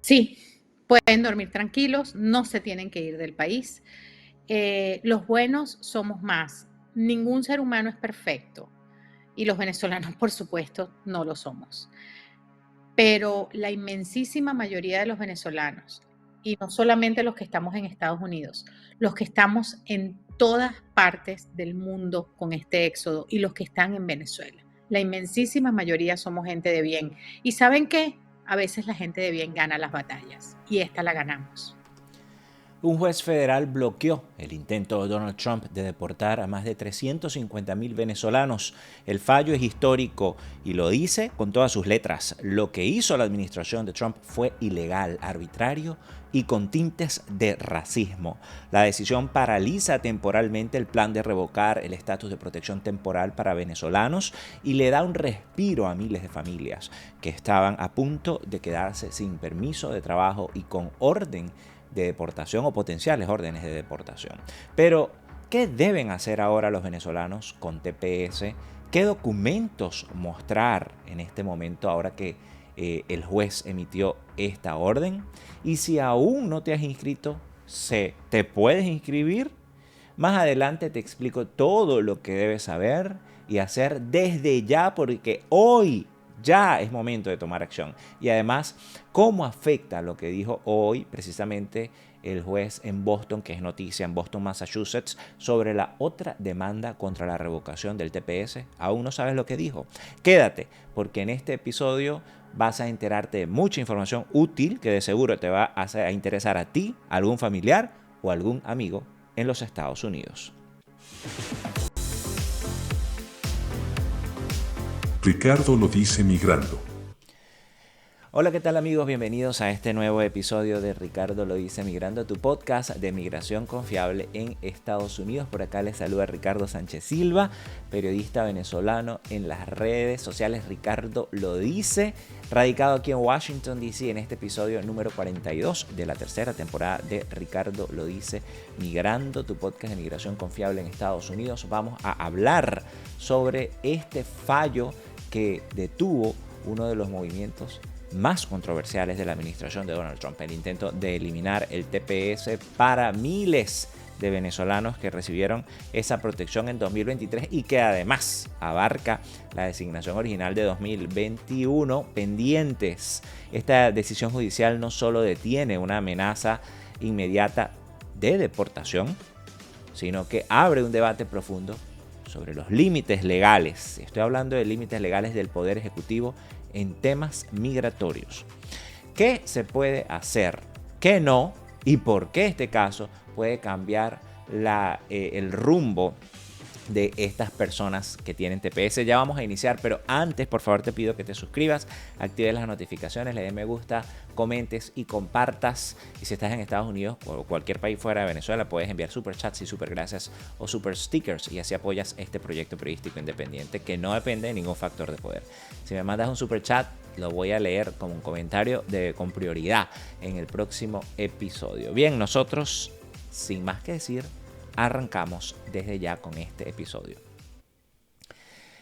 Sí, pueden dormir tranquilos, no se tienen que ir del país. Los buenos somos más. Ningún ser humano es perfecto y los venezolanos, por supuesto, no lo somos. Pero la inmensísima mayoría de los venezolanos, y no solamente los que estamos en Estados Unidos, los que estamos en todas partes del mundo con este éxodo y los que están en Venezuela, la inmensísima mayoría somos gente de bien. ¿Y saben qué? A veces la gente de bien gana las batallas y esta la ganamos. Un juez federal bloqueó el intento de Donald Trump de deportar a más de 350.000 venezolanos. El fallo es histórico y lo dice con todas sus letras. Lo que hizo la administración de Trump fue ilegal, arbitrario y con tintes de racismo. La decisión paraliza temporalmente el plan de revocar el estatus de protección temporal para venezolanos y le da un respiro a miles de familias que estaban a punto de quedarse sin permiso de trabajo y con orden de deportación o potenciales órdenes de deportación. Pero, ¿qué deben hacer ahora los venezolanos con TPS? ¿Qué documentos mostrar en este momento ahora que el juez emitió esta orden? Y si aún no te has inscrito, ¿te puedes inscribir? Más adelante te explico todo lo que debes saber y hacer desde ya, porque hoy ya es momento de tomar acción. Y además, cómo afecta lo que dijo hoy precisamente el juez en Boston, que es noticia en Boston, Massachusetts, sobre la otra demanda contra la revocación del TPS. ¿Aún no sabes lo que dijo? Quédate, porque en este episodio vas a enterarte de mucha información útil que de seguro te va a interesar a ti, a algún familiar o algún amigo en los Estados Unidos. Ricardo lo dice migrando. Hola, ¿qué tal amigos? Bienvenidos a este nuevo episodio de Ricardo lo dice migrando, tu podcast de migración confiable en Estados Unidos. Por acá les saluda Ricardo Sánchez Silva, periodista venezolano en las redes sociales. Ricardo lo dice, radicado aquí en Washington, D.C. en este episodio número 42 de la tercera temporada de Ricardo lo dice migrando, tu podcast de migración confiable en Estados Unidos. Vamos a hablar sobre este fallo que detuvo uno de los movimientos más controversiales de la administración de Donald Trump, el intento de eliminar el TPS para miles de venezolanos que recibieron esa protección en 2023 y que además abarca la designación original de 2021 pendientes. Esta decisión judicial no solo detiene una amenaza inmediata de deportación, sino que abre un debate profundo sobre los límites legales. Estoy hablando de límites legales del Poder Ejecutivo en temas migratorios. ¿Qué se puede hacer? ¿Qué no? ¿Y por qué este caso puede cambiar el rumbo de estas personas que tienen TPS? Ya vamos a iniciar, pero antes por favor te pido que te suscribas, actives las notificaciones, le des me gusta, comentes y compartas. Y si estás en Estados Unidos o cualquier país fuera de Venezuela, puedes enviar super chats y super gracias o super stickers y así apoyas este proyecto periodístico independiente que no depende de ningún factor de poder. Si me mandas un super chat, lo voy a leer como un comentario con prioridad en el próximo episodio. Bien, nosotros, sin más que decir, arrancamos desde ya con este episodio.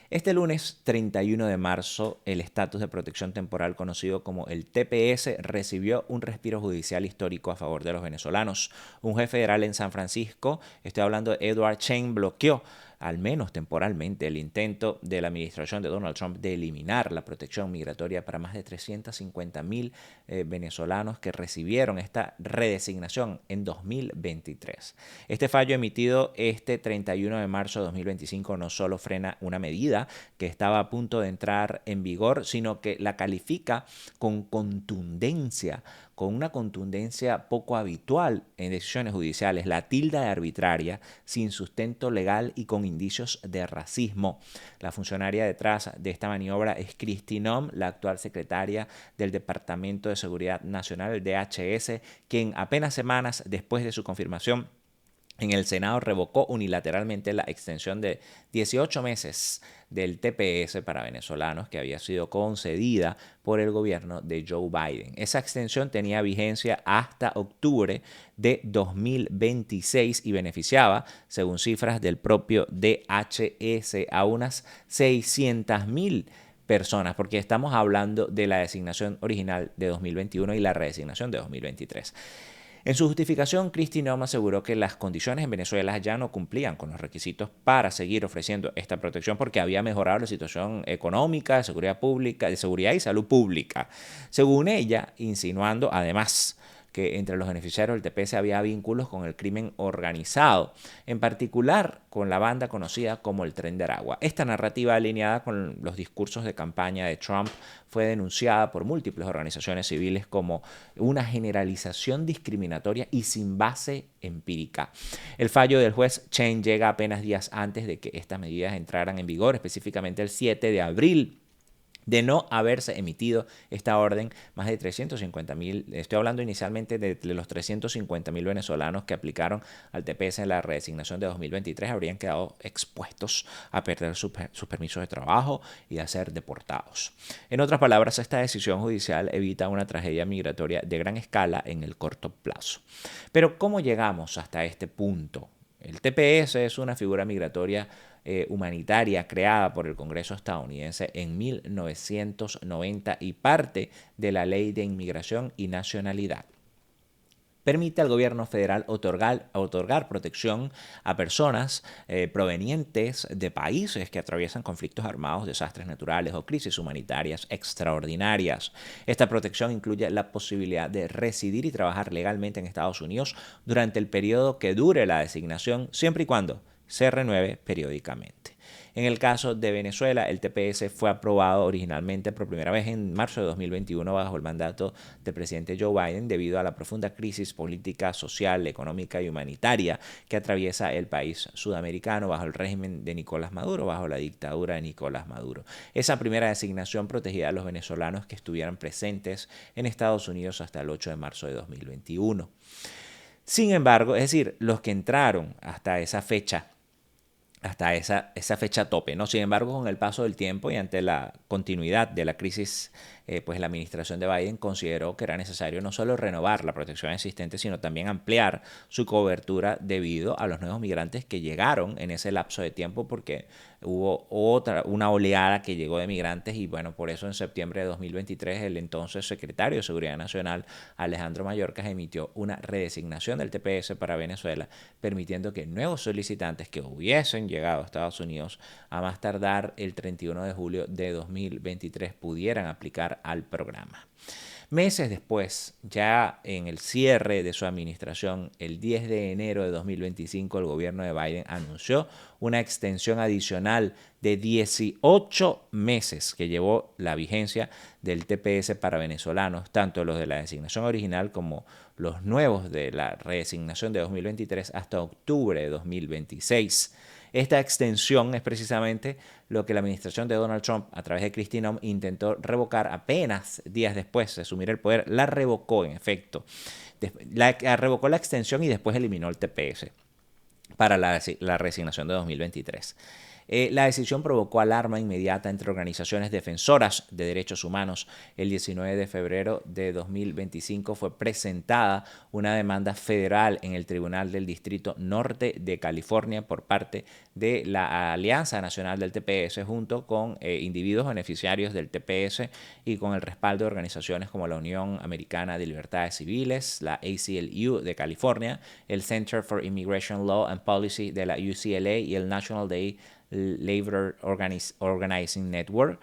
Este lunes 31 de marzo, el estatus de protección temporal conocido como el TPS recibió un respiro judicial histórico a favor de los venezolanos. Un juez federal en San Francisco, estoy hablando de Edward Chain, bloqueó al menos temporalmente el intento de la administración de Donald Trump de eliminar la protección migratoria para más de 350.000 venezolanos que recibieron esta redesignación en 2023. Este fallo emitido este 31 de marzo de 2025 no solo frena una medida que estaba a punto de entrar en vigor, sino que la califica con contundencia, con una contundencia poco habitual en decisiones judiciales, la tilda de arbitraria, sin sustento legal y con indicios de racismo. La funcionaria detrás de esta maniobra es Kristi Noem, la actual secretaria del Departamento de Seguridad Nacional, el DHS, quien apenas semanas después de su confirmación en el Senado revocó unilateralmente la extensión de 18 meses del TPS para venezolanos que había sido concedida por el gobierno de Joe Biden. Esa extensión tenía vigencia hasta octubre de 2026 y beneficiaba, según cifras del propio DHS, a unas 600.000 personas, porque estamos hablando de la designación original de 2021 y la redesignación de 2023. En su justificación, Kristi Noem aseguró que las condiciones en Venezuela ya no cumplían con los requisitos para seguir ofreciendo esta protección porque había mejorado la situación económica, de seguridad pública, de seguridad y salud pública. Según ella, insinuando además que entre los beneficiarios del TPS había vínculos con el crimen organizado, en particular con la banda conocida como el Tren de Aragua. Esta narrativa alineada con los discursos de campaña de Trump fue denunciada por múltiples organizaciones civiles como una generalización discriminatoria y sin base empírica. El fallo del juez Chen llega apenas días antes de que estas medidas entraran en vigor, específicamente el 7 de abril. De no haberse emitido esta orden, más de 350.000, estoy hablando inicialmente de los 350.000 venezolanos que aplicaron al TPS en la redesignación de 2023, habrían quedado expuestos a perder sus permisos de trabajo y a ser deportados. En otras palabras, esta decisión judicial evita una tragedia migratoria de gran escala en el corto plazo. Pero ¿cómo llegamos hasta este punto? El TPS es una figura migratoria humanitaria creada por el Congreso estadounidense en 1990 y parte de la Ley de Inmigración y Nacionalidad. Permite al gobierno federal otorgar protección a personas provenientes de países que atraviesan conflictos armados, desastres naturales o crisis humanitarias extraordinarias. Esta protección incluye la posibilidad de residir y trabajar legalmente en Estados Unidos durante el periodo que dure la designación, siempre y cuando se renueve periódicamente. En el caso de Venezuela, el TPS fue aprobado originalmente por primera vez en marzo de 2021 bajo el mandato del presidente Joe Biden debido a la profunda crisis política, social, económica y humanitaria que atraviesa el país sudamericano bajo el régimen de Nicolás Maduro, bajo la dictadura de Nicolás Maduro. Esa primera designación protegía a los venezolanos que estuvieran presentes en Estados Unidos hasta el 8 de marzo de 2021. Sin embargo, es decir, los que entraron hasta esa fecha tope, ¿no? Sin embargo, con el paso del tiempo y ante la continuidad de la crisis, pues la administración de Biden consideró que era necesario no solo renovar la protección existente, sino también ampliar su cobertura debido a los nuevos migrantes que llegaron en ese lapso de tiempo, porque hubo una oleada que llegó de migrantes y bueno, por eso en septiembre de 2023 el entonces secretario de Seguridad Nacional, Alejandro Mayorkas, emitió una redesignación del TPS para Venezuela, permitiendo que nuevos solicitantes que hubiesen llegado a Estados Unidos a más tardar el 31 de julio de 2023 pudieran aplicar al programa. Meses después, ya en el cierre de su administración, el 10 de enero de 2025, el gobierno de Biden anunció una extensión adicional de 18 meses que llevó la vigencia del TPS para venezolanos, tanto los de la designación original como los nuevos de la redesignación de 2023 hasta octubre de 2026. Esta extensión es precisamente lo que la administración de Donald Trump, a través de Kristi Noem, intentó revocar apenas días después de asumir el poder. La revocó, en efecto. Revocó la extensión y después eliminó el TPS para la resignación de 2023. La decisión provocó alarma inmediata entre organizaciones defensoras de derechos humanos. El 19 de febrero de 2025 fue presentada una demanda federal en el Tribunal del Distrito Norte de California por parte de la Alianza Nacional del TPS junto con individuos beneficiarios del TPS y con el respaldo de organizaciones como la Unión Americana de Libertades Civiles, la ACLU de California, el Center for Immigration Law and Policy de la UCLA y el National Day Labor Organizing Network.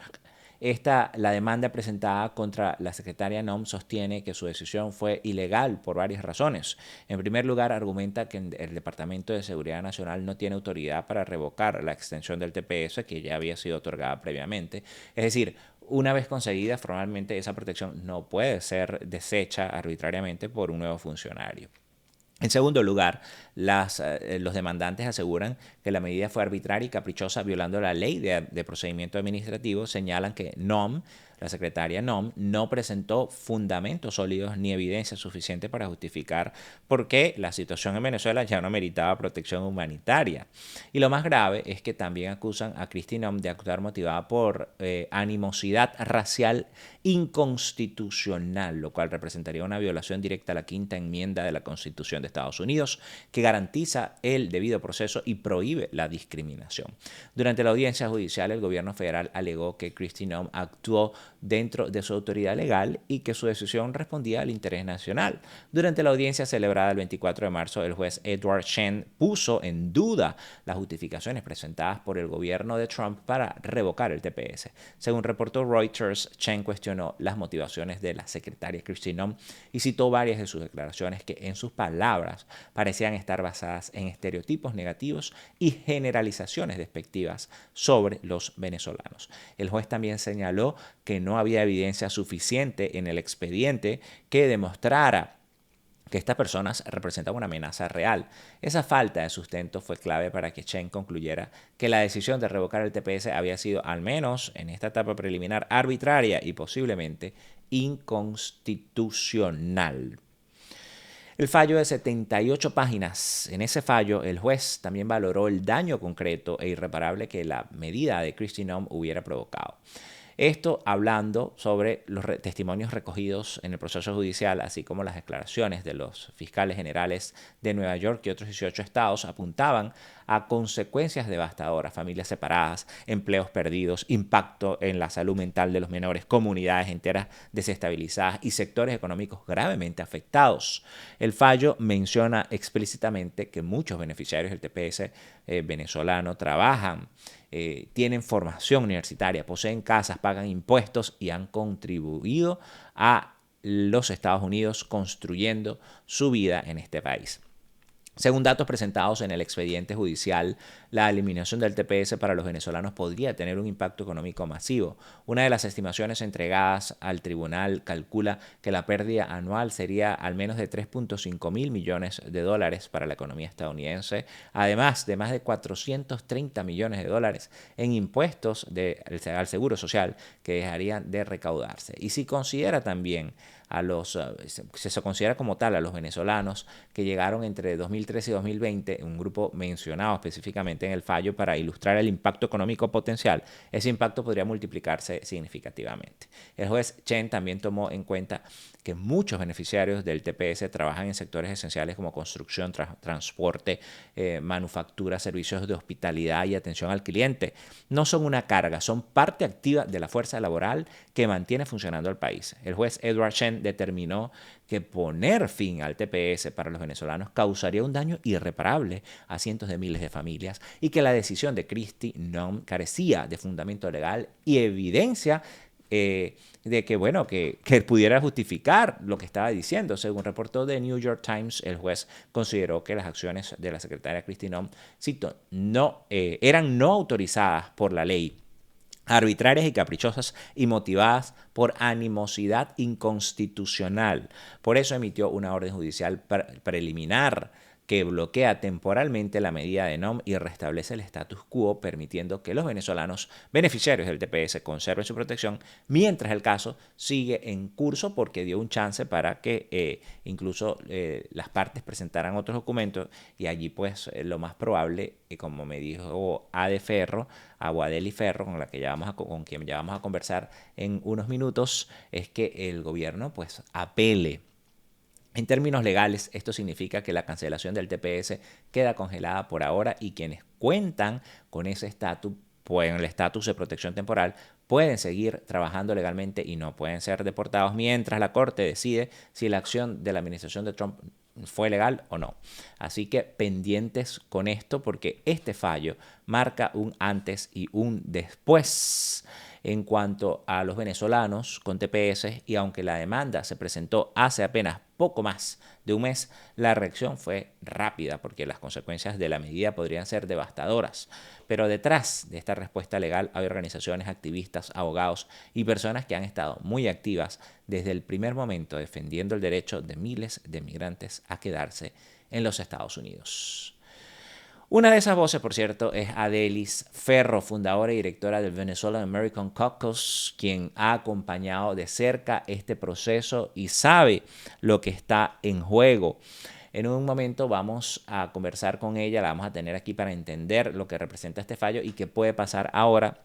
La demanda presentada contra la secretaria Noem sostiene que su decisión fue ilegal por varias razones. En primer lugar, argumenta que el Departamento de Seguridad Nacional no tiene autoridad para revocar la extensión del TPS que ya había sido otorgada previamente. Es decir, una vez conseguida formalmente, esa protección no puede ser deshecha arbitrariamente por un nuevo funcionario. En segundo lugar, los demandantes aseguran que la medida fue arbitraria y caprichosa, violando la ley de procedimiento administrativo. Señalan que Noem La secretaria Noem no presentó fundamentos sólidos ni evidencia suficiente para justificar por qué la situación en Venezuela ya no meritaba protección humanitaria. Y lo más grave es que también acusan a Kristi Noem de actuar motivada por animosidad racial inconstitucional, lo cual representaría una violación directa a la quinta enmienda de la Constitución de Estados Unidos, que garantiza el debido proceso y prohíbe la discriminación. Durante la audiencia judicial, el gobierno federal alegó que Kristi Noem actuó dentro de su autoridad legal y que su decisión respondía al interés nacional. Durante la audiencia celebrada el 24 de marzo, el juez Edward Chen puso en duda las justificaciones presentadas por el gobierno de Trump para revocar el TPS. Según reportó Reuters, Chen cuestionó las motivaciones de la secretaria Kristi Noem y citó varias de sus declaraciones que, en sus palabras, parecían estar basadas en estereotipos negativos y generalizaciones despectivas sobre los venezolanos. El juez también señaló que no había evidencia suficiente en el expediente que demostrara que estas personas representaban una amenaza real. Esa falta de sustento fue clave para que Chen concluyera que la decisión de revocar el TPS había sido, al menos en esta etapa preliminar, arbitraria y posiblemente inconstitucional. El fallo de 78 páginas. En ese fallo, el juez también valoró el daño concreto e irreparable que la medida de Kristi Noem hubiera provocado. Esto hablando sobre los testimonios recogidos en el proceso judicial, así como las declaraciones de los fiscales generales de Nueva York y otros 18 estados apuntaban a consecuencias devastadoras: familias separadas, empleos perdidos, impacto en la salud mental de los menores, comunidades enteras desestabilizadas y sectores económicos gravemente afectados. El fallo menciona explícitamente que muchos beneficiarios del TPS venezolano trabajan, tienen formación universitaria, poseen casas, pagan impuestos y han contribuido a los Estados Unidos construyendo su vida en este país. Según datos presentados en el expediente judicial, la eliminación del TPS para los venezolanos podría tener un impacto económico masivo. Una de las estimaciones entregadas al tribunal calcula que la pérdida anual sería al menos de 3.5 mil millones de dólares para la economía estadounidense, además de más de 430 millones de dólares en impuestos al seguro social que dejarían de recaudarse. Y si considera también se considera como tal a los venezolanos que llegaron entre 2013 y 2020, un grupo mencionado específicamente en el fallo para ilustrar el impacto económico potencial, ese impacto podría multiplicarse significativamente. El juez Chen también tomó en cuenta que muchos beneficiarios del TPS trabajan en sectores esenciales como construcción, transporte, manufactura, servicios de hospitalidad y atención al cliente. No son una carga, son parte activa de la fuerza laboral que mantiene funcionando el país. El juez Edward Chen determinó que poner fin al TPS para los venezolanos causaría un daño irreparable a cientos de miles de familias y que la decisión de Kristi Noem carecía de fundamento legal y evidencia de que pudiera justificar lo que estaba diciendo. Según reportó The New York Times, el juez consideró que las acciones de la secretaria Kristi Noem, cito, eran no autorizadas por la ley, arbitrarias y caprichosas y motivadas por animosidad inconstitucional. Por eso emitió una orden judicial preliminar que bloquea temporalmente la medida de Noem y restablece el status quo, permitiendo que los venezolanos beneficiarios del TPS conserven su protección mientras el caso sigue en curso, porque dio un chance para que incluso las partes presentaran otros documentos, y allí pues lo más probable, como me dijo Ade Ferro, Aguadeli Ferro, con quien ya vamos a conversar en unos minutos, es que el gobierno pues apele. En términos legales, esto significa que la cancelación del TPS queda congelada por ahora y quienes cuentan con ese estatus, pues el estatus de protección temporal, pueden seguir trabajando legalmente y no pueden ser deportados mientras la Corte decide si la acción de la administración de Trump fue legal o no. Así que pendientes con esto, porque este fallo marca un antes y un después en cuanto a los venezolanos con TPS, y aunque la demanda se presentó hace apenas poco más de un mes, la reacción fue rápida porque las consecuencias de la medida podrían ser devastadoras. Pero detrás de esta respuesta legal hay organizaciones, activistas, abogados y personas que han estado muy activas desde el primer momento defendiendo el derecho de miles de migrantes a quedarse en los Estados Unidos. Una de esas voces, por cierto, es Adelis Ferro, fundadora y directora del Venezuelan American Caucus, quien ha acompañado de cerca este proceso y sabe lo que está en juego. En un momento vamos a conversar con ella, la vamos a tener aquí para entender lo que representa este fallo y qué puede pasar ahora,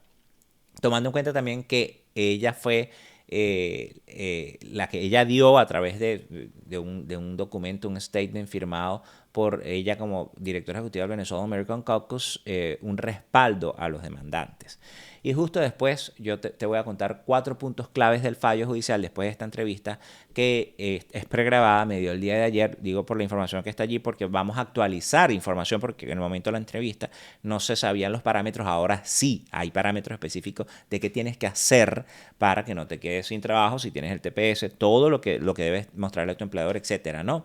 tomando en cuenta también que ella fue la que ella dio a través de un documento, un statement firmado por ella como directora ejecutiva del Venezuelan American Caucus, un respaldo a los demandantes. Y justo después yo te voy a contar 4 puntos claves del fallo judicial después de esta entrevista que es pregrabada, me dio el día de ayer, digo por la información que está allí, porque vamos a actualizar información, porque en el momento de la entrevista no se sabían los parámetros, ahora sí hay parámetros específicos de qué tienes que hacer para que no te quedes sin trabajo, si tienes el TPS, todo lo que debes mostrarle a tu empleador, etcétera, ¿no?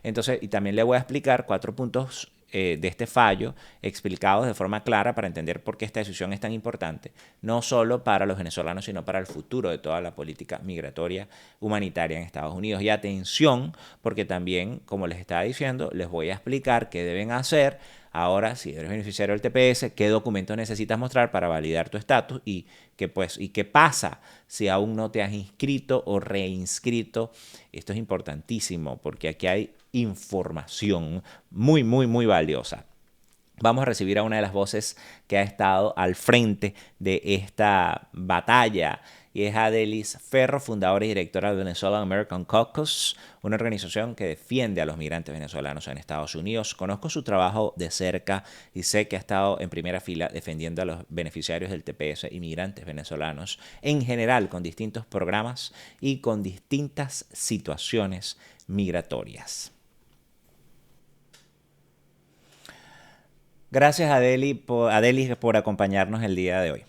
Entonces, y también le voy a explicar 4 puntos de este fallo explicados de forma clara para entender por qué esta decisión es tan importante, no solo para los venezolanos, sino para el futuro de toda la política migratoria humanitaria en Estados Unidos. Y atención, porque también, como les estaba diciendo, les voy a explicar qué deben hacer ahora si eres beneficiario del TPS, qué documentos necesitas mostrar para validar tu estatus y qué pasa si aún no te has inscrito o reinscrito. Esto es importantísimo porque aquí hay información muy, muy, muy valiosa. Vamos a recibir a una de las voces que ha estado al frente de esta batalla y es Adelis Ferro, fundadora y directora del Venezuelan American Caucus, una organización que defiende a los migrantes venezolanos en Estados Unidos. Conozco su trabajo de cerca y sé que ha estado en primera fila defendiendo a los beneficiarios del TPS y migrantes venezolanos en general con distintos programas y con distintas situaciones migratorias. Gracias Adelis por acompañarnos el día de hoy.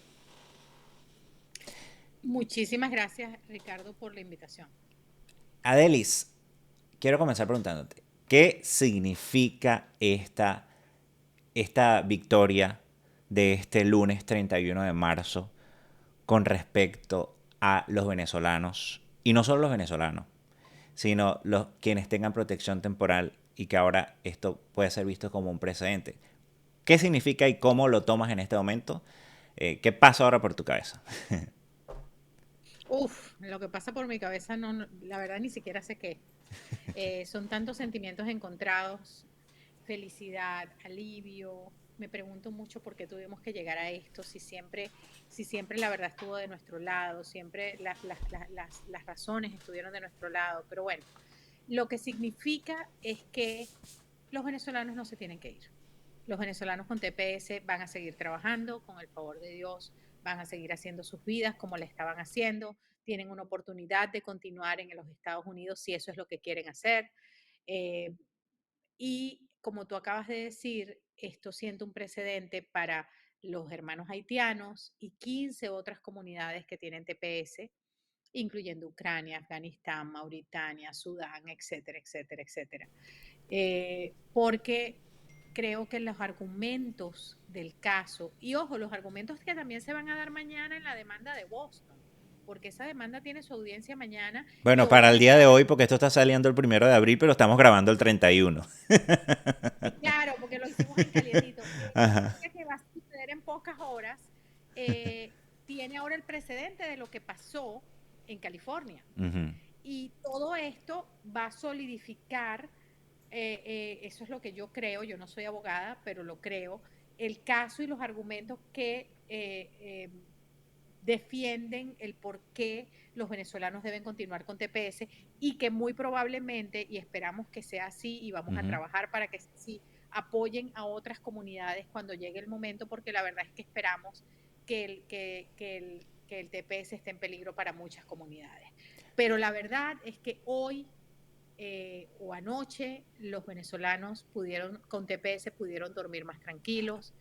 Muchísimas gracias, Ricardo, por la invitación. Adelis, quiero comenzar preguntándote, ¿qué significa esta victoria de este lunes 31 de marzo con respecto a los venezolanos? Y no solo los venezolanos, sino los quienes tengan protección temporal y que ahora esto puede ser visto como un precedente. ¿Qué significa y cómo lo tomas en este momento? ¿Qué pasa ahora por tu cabeza? Lo que pasa por mi cabeza, la verdad ni siquiera sé qué. Son tantos sentimientos encontrados, felicidad, alivio. Me pregunto mucho por qué tuvimos que llegar a esto, si siempre la verdad estuvo de nuestro lado, siempre las razones estuvieron de nuestro lado. Pero bueno, lo que significa es que los venezolanos no se tienen que ir. Los venezolanos con TPS van a seguir trabajando, con el favor de Dios, van a seguir haciendo sus vidas como le estaban haciendo, tienen una oportunidad de continuar en los Estados Unidos si eso es lo que quieren hacer. Y como tú acabas de decir, esto sienta un precedente para los hermanos haitianos y 15 otras comunidades que tienen TPS, incluyendo Ucrania, Afganistán, Mauritania, Sudán, etcétera, etcétera, etcétera. Porque creo que los argumentos del caso, y ojo, los argumentos que también se van a dar mañana en la demanda de Boston, porque esa demanda tiene su audiencia mañana. Bueno, para el día de hoy, porque esto está saliendo el 1 de abril, pero estamos grabando el 31. Claro, porque lo hicimos en calientito. Que va a suceder en pocas horas, tiene ahora el precedente de lo que pasó en California. Y todo esto va a solidificar, eso es lo que yo creo, yo no soy abogada, pero lo creo, el caso y los argumentos que defienden el por qué los venezolanos deben continuar con TPS y que muy probablemente, y esperamos que sea así, y vamos a trabajar para que sí, apoyen a otras comunidades cuando llegue el momento, porque la verdad es que esperamos que el TPS esté en peligro para muchas comunidades. Pero la verdad es que hoy o anoche los venezolanos con TPS pudieron dormir más tranquilos.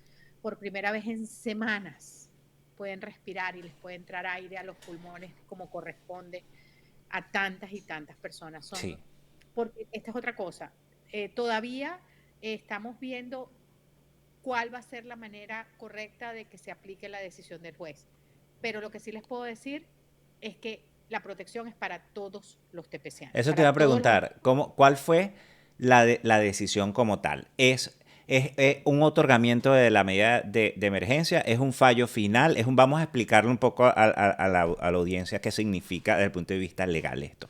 Por primera vez en semanas pueden respirar y les puede entrar aire a los pulmones como corresponde a tantas y tantas personas. Sí. Porque esta es otra cosa. Todavía estamos viendo cuál va a ser la manera correcta de que se aplique la decisión del juez. Pero lo que sí les puedo decir es que la protección es para todos los TPCanos. Eso te iba a preguntar, ¿cuál fue la decisión como tal? ¿Es es un otorgamiento de la medida de emergencia, es un fallo final, vamos a explicarle un poco a la audiencia qué significa desde el punto de vista legal esto.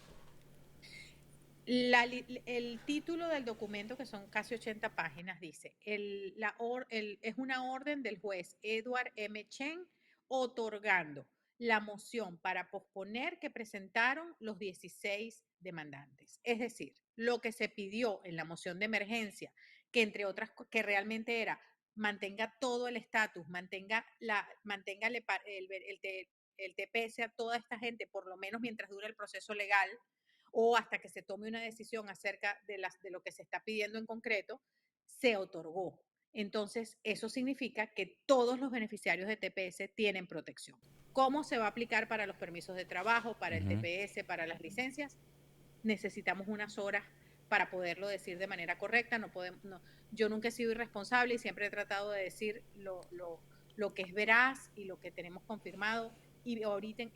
El título del documento, que son casi 80 páginas, dice, es una orden del juez Edward M. Chen otorgando la moción para posponer que presentaron los 16 demandantes. Es decir, lo que se pidió en la moción de emergencia, que entre otras, que realmente era mantenga todo el estatus, mantenga el TPS a toda esta gente, por lo menos mientras dure el proceso legal, o hasta que se tome una decisión acerca de lo que se está pidiendo en concreto, se otorgó. Entonces, eso significa que todos los beneficiarios de TPS tienen protección. ¿Cómo se va a aplicar para los permisos de trabajo, para el TPS, para las licencias? Necesitamos unas horas para poderlo decir de manera correcta. Yo nunca he sido irresponsable y siempre he tratado de decir lo que es veraz y lo que tenemos confirmado. Y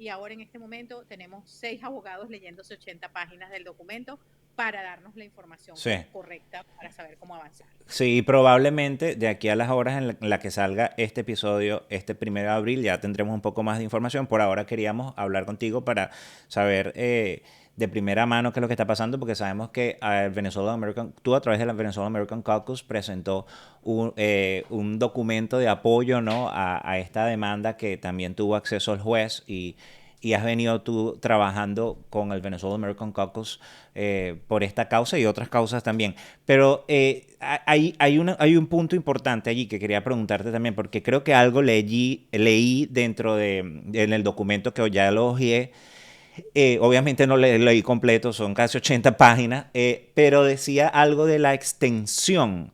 ahora en este momento tenemos 6 abogados leyéndose 80 páginas del documento para darnos la información Sí. correcta para saber cómo avanzar. Sí, probablemente de aquí a las horas en la que salga este episodio, este 1 de abril, ya tendremos un poco más de información. Por ahora queríamos hablar contigo para saber de primera mano qué es lo que está pasando, porque sabemos que tú a través de la Venezuela American Caucus presentó un documento de apoyo, ¿no?, a esta demanda que también tuvo acceso al juez y has venido tú trabajando con el Venezuela American Caucus por esta causa y otras causas también. Pero hay un punto importante allí que quería preguntarte también, porque creo que algo leí dentro en el documento que ya lo hojeé. Obviamente no leí completo, son casi 80 páginas, pero decía algo de la extensión.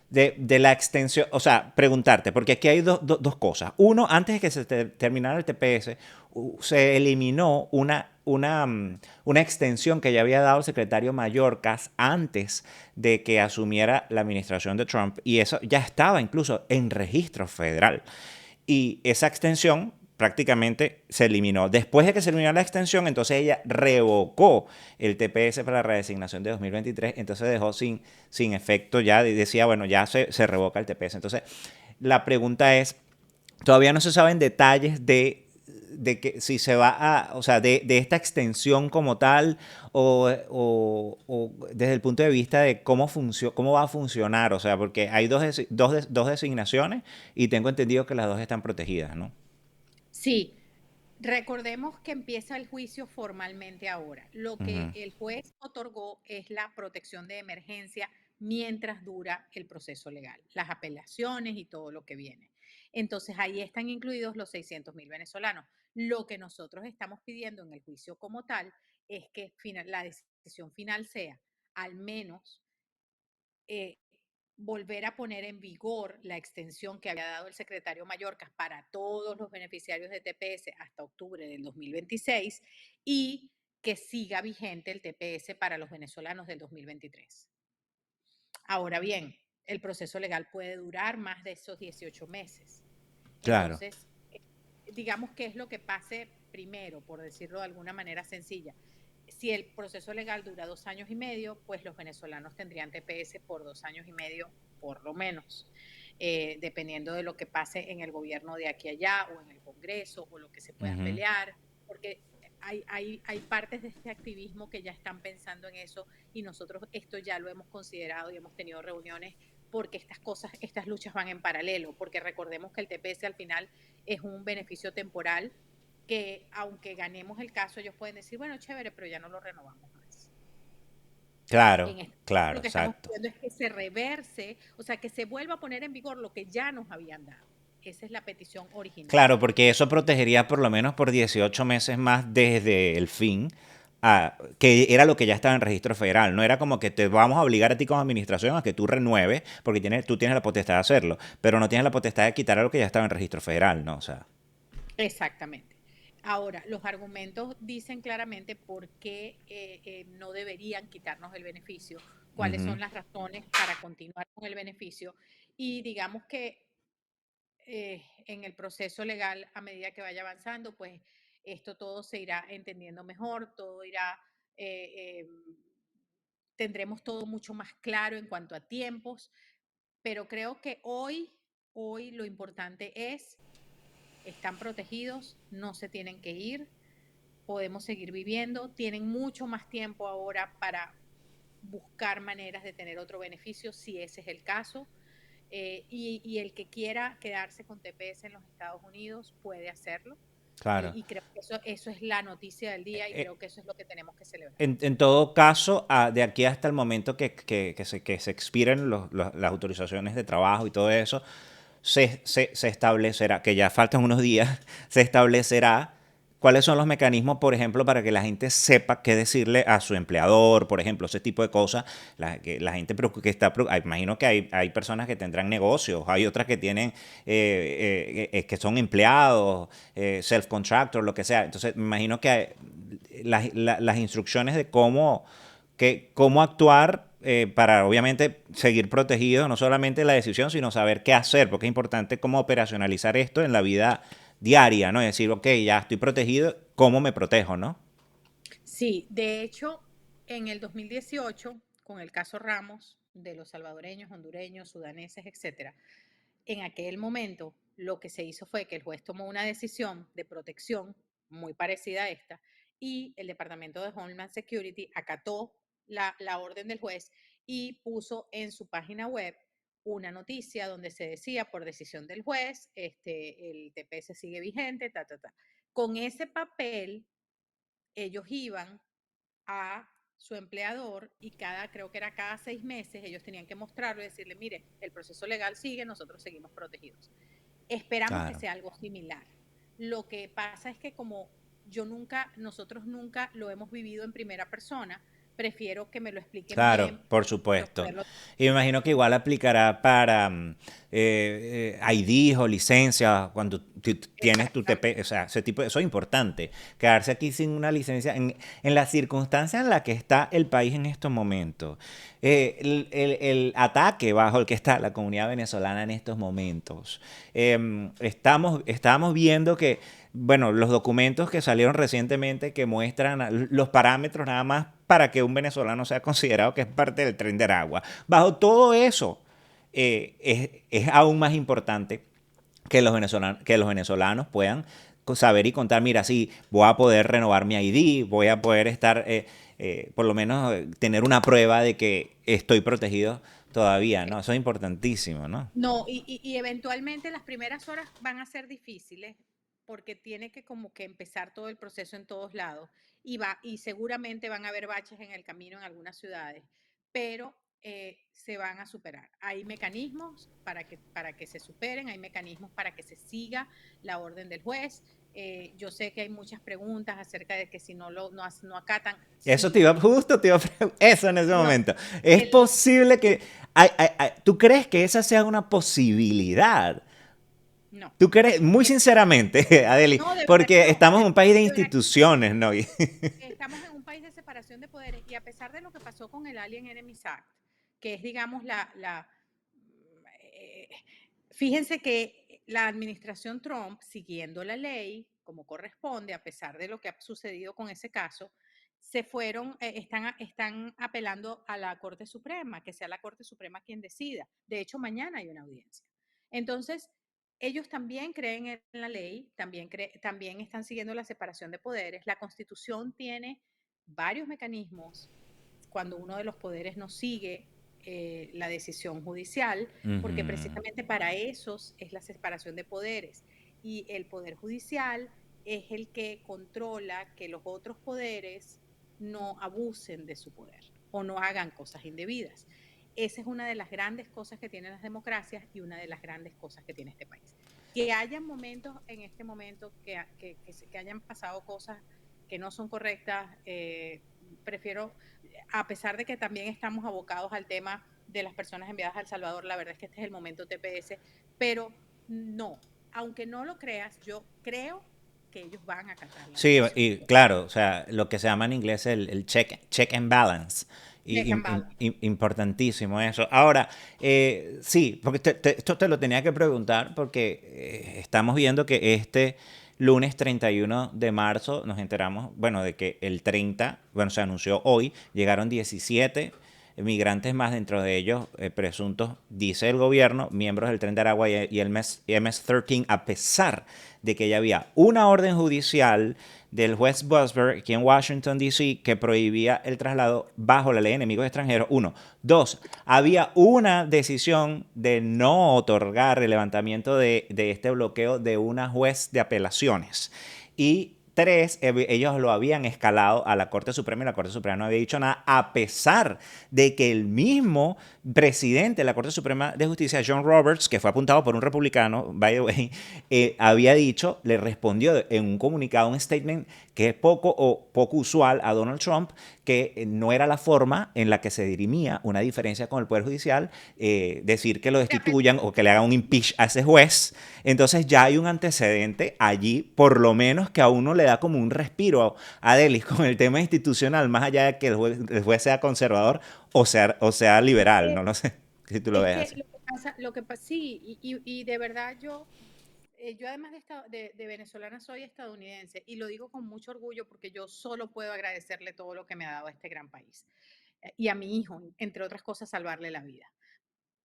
De la extensión, o sea, preguntarte, porque aquí hay dos cosas. Uno, antes de que se terminara el TPS, se eliminó una extensión que ya había dado el secretario Mayorkas antes de que asumiera la administración de Trump, y eso ya estaba incluso en registro federal. Y esa extensión prácticamente se eliminó. Después de que se eliminó la extensión, entonces ella revocó el TPS para la redesignación de 2023, entonces dejó sin efecto ya, decía, bueno, ya se revoca el TPS. Entonces, la pregunta es, todavía no se saben detalles de que si se va o sea, de esta extensión como tal o desde el punto de vista de cómo va a funcionar, o sea, porque hay dos designaciones y tengo entendido que las dos están protegidas, ¿no? Sí, recordemos que empieza el juicio formalmente ahora. Lo que Ujú. el juez otorgó es la protección de emergencia mientras dura el proceso legal, las apelaciones y todo lo que viene. Entonces ahí están incluidos los 600.000 venezolanos. Lo que nosotros estamos pidiendo en el juicio como tal es que la decisión final sea al menos eh, volver a poner en vigor la extensión que había dado el secretario Mayorkas para todos los beneficiarios de TPS hasta octubre del 2026 y que siga vigente el TPS para los venezolanos del 2023. Ahora bien, el proceso legal puede durar más de esos 18 meses. Claro. Entonces, digamos que es lo que pase primero, por decirlo de alguna manera sencilla. Si el proceso legal dura 2 años y medio, pues los venezolanos tendrían TPS por 2 años y medio, por lo menos, dependiendo de lo que pase en el gobierno de aquí a allá o en el Congreso o lo que se pueda Ujú. pelear, porque hay partes de este activismo que ya están pensando en eso y nosotros esto ya lo hemos considerado y hemos tenido reuniones porque estas luchas van en paralelo, porque recordemos que el TPS al final es un beneficio temporal que aunque ganemos el caso, ellos pueden decir, bueno, chévere, pero ya no lo renovamos más. Claro, En este caso, claro, lo que estamos exacto. pidiendo es que se reverse, o sea, que se vuelva a poner en vigor lo que ya nos habían dado. Esa es la petición original. Claro, porque eso protegería por lo menos por 18 meses más desde el fin, que era lo que ya estaba en registro federal. No era como que te vamos a obligar a ti como administración a que tú renueves, porque tú tienes la potestad de hacerlo, pero no tienes la potestad de quitar a lo que ya estaba en registro federal, ¿no? O sea, Exactamente. Ahora, los argumentos dicen claramente por qué no deberían quitarnos el beneficio, cuáles ujú. son las razones para continuar con el beneficio y digamos que en el proceso legal, a medida que vaya avanzando, pues esto todo se irá entendiendo mejor, todo irá, eh, eh, tendremos todo mucho más claro en cuanto a tiempos, pero creo que hoy lo importante es, están protegidos, no se tienen que ir, podemos seguir viviendo, tienen mucho más tiempo ahora para buscar maneras de tener otro beneficio, si ese es el caso. Y el que quiera quedarse con TPS en los Estados Unidos puede hacerlo. Claro. Y creo que eso es la noticia del día y Eh, creo que eso es lo que tenemos que celebrar. en todo caso, de aquí hasta el momento que se expiren las autorizaciones de trabajo y todo eso, se establecerá, que ya faltan unos días, se establecerá cuáles son los mecanismos, por ejemplo, para que la gente sepa qué decirle a su empleador, por ejemplo, ese tipo de cosas. Que la gente que está, imagino que hay personas que tendrán negocios, hay otras que tienen, que son empleados, self-contractor, lo que sea. Entonces, me imagino que las instrucciones de cómo actuar para obviamente seguir protegidos, no solamente la decisión, sino saber qué hacer, porque es importante cómo operacionalizar esto en la vida diaria, ¿no? Es decir, ok, ya estoy protegido, ¿cómo me protejo, no? Sí, de hecho, en el 2018, con el caso Ramos, de los salvadoreños, hondureños, sudaneses, etcétera, en aquel momento lo que se hizo fue que el juez tomó una decisión de protección muy parecida a esta y el Departamento de Homeland Security acató la orden del juez y puso en su página web una noticia donde se decía por decisión del juez, el TPS sigue vigente, ta, ta, ta. Con ese papel ellos iban a su empleador y creo que era cada 6 meses, ellos tenían que mostrarlo y decirle, mire, el proceso legal sigue, nosotros seguimos protegidos. Esperamos que Claro. sea algo similar. Lo que pasa es que como nosotros nunca lo hemos vivido en primera persona, prefiero que me lo expliquen Claro, bien por para nosotros supuesto. poderlo. Y me imagino que igual aplicará para IDs o licencias cuando tienes tu TP, Exactamente. o sea, ese tipo, eso es importante. Quedarse aquí sin una licencia en las circunstancias en las que está el país en estos momentos. El ataque bajo el que está la comunidad venezolana en estos momentos. Estábamos viendo que, bueno, los documentos que salieron recientemente que muestran los parámetros nada más para que un venezolano sea considerado que es parte del Tren de Aragua. Bajo todo eso, es aún más importante que los venezolanos puedan saber y contar, mira, sí, voy a poder renovar mi ID, voy a poder estar, por lo menos, tener una prueba de que estoy protegido todavía, ¿no? Eso es importantísimo, ¿no? No, y eventualmente las primeras horas van a ser difíciles porque tiene que como que empezar todo el proceso en todos lados y seguramente van a haber baches en el camino en algunas ciudades, pero se van a superar. Hay mecanismos para que se superen, hay mecanismos para que se siga la orden del juez. Yo sé que hay muchas preguntas acerca de que si no acatan, Eso sí, justo te iba a eso en ese no, momento. Es el, posible que, ¿tú crees que esa sea una posibilidad? no. ¿Tú crees, muy sinceramente, Adeli, No, de verdad que porque no. estamos en un país de De verdad que instituciones, ¿no? estamos en un país de separación de poderes y a pesar de lo que pasó con el Alien Enemies Act, que es, digamos, eh, fíjense que la administración Trump, siguiendo la ley como corresponde, a pesar de lo que ha sucedido con ese caso, están apelando a la Corte Suprema, que sea la Corte Suprema quien decida. De hecho, mañana hay una audiencia. Entonces, ellos también creen en la ley, también están siguiendo la separación de poderes. La Constitución tiene varios mecanismos cuando uno de los poderes no sigue la decisión judicial, porque Ujú. precisamente para eso es la separación de poderes. Y el poder judicial es el que controla que los otros poderes no abusen de su poder o no hagan cosas indebidas. Esa es una de las grandes cosas que tienen las democracias y una de las grandes cosas que tiene este país. Que hayan momentos en este momento que hayan pasado cosas que no son correctas, prefiero, a pesar de que también estamos abocados al tema de las personas enviadas a El Salvador, la verdad es que este es el momento TPS, pero no, aunque no lo creas, yo creo que ellos van a acatar la Sí, decisión. y claro, o sea, lo que se llama en inglés el check and balance. Y, Check and balance. importantísimo eso. Ahora, sí, porque esto te lo tenía que preguntar porque estamos viendo que este lunes 31 de marzo nos enteramos, bueno, de que el 30, bueno, se anunció hoy, llegaron 17 migrantes más, dentro de ellos presuntos, dice el gobierno, miembros del Tren de Aragua y el MS-13, a pesar de que ya había una orden judicial del juez Busberg aquí en Washington, D.C., que prohibía el traslado bajo la ley de enemigos extranjeros. Uno. Dos, había una decisión de no otorgar el levantamiento de este bloqueo de una juez de apelaciones. Y tres, ellos lo habían escalado a la Corte Suprema y la Corte Suprema no había dicho nada, a pesar de que el mismo presidente de la Corte Suprema de Justicia, John Roberts, que fue apuntado por un republicano, by the way, había dicho, le respondió en un comunicado, un statement que es poco usual a Donald Trump, que no era la forma en la que se dirimía una diferencia con el Poder Judicial, decir que lo destituyan o que le hagan un impeach a ese juez. Entonces ya hay un antecedente allí, por lo menos que a uno le da como un respiro a Delis con el tema institucional, más allá de que el juez sea conservador o sea liberal, no lo sé, si tú lo ves así. Lo que pasa, sí, y de verdad yo además de venezolana soy estadounidense y lo digo con mucho orgullo porque yo solo puedo agradecerle todo lo que me ha dado este gran país y a mi hijo, entre otras cosas, salvarle la vida.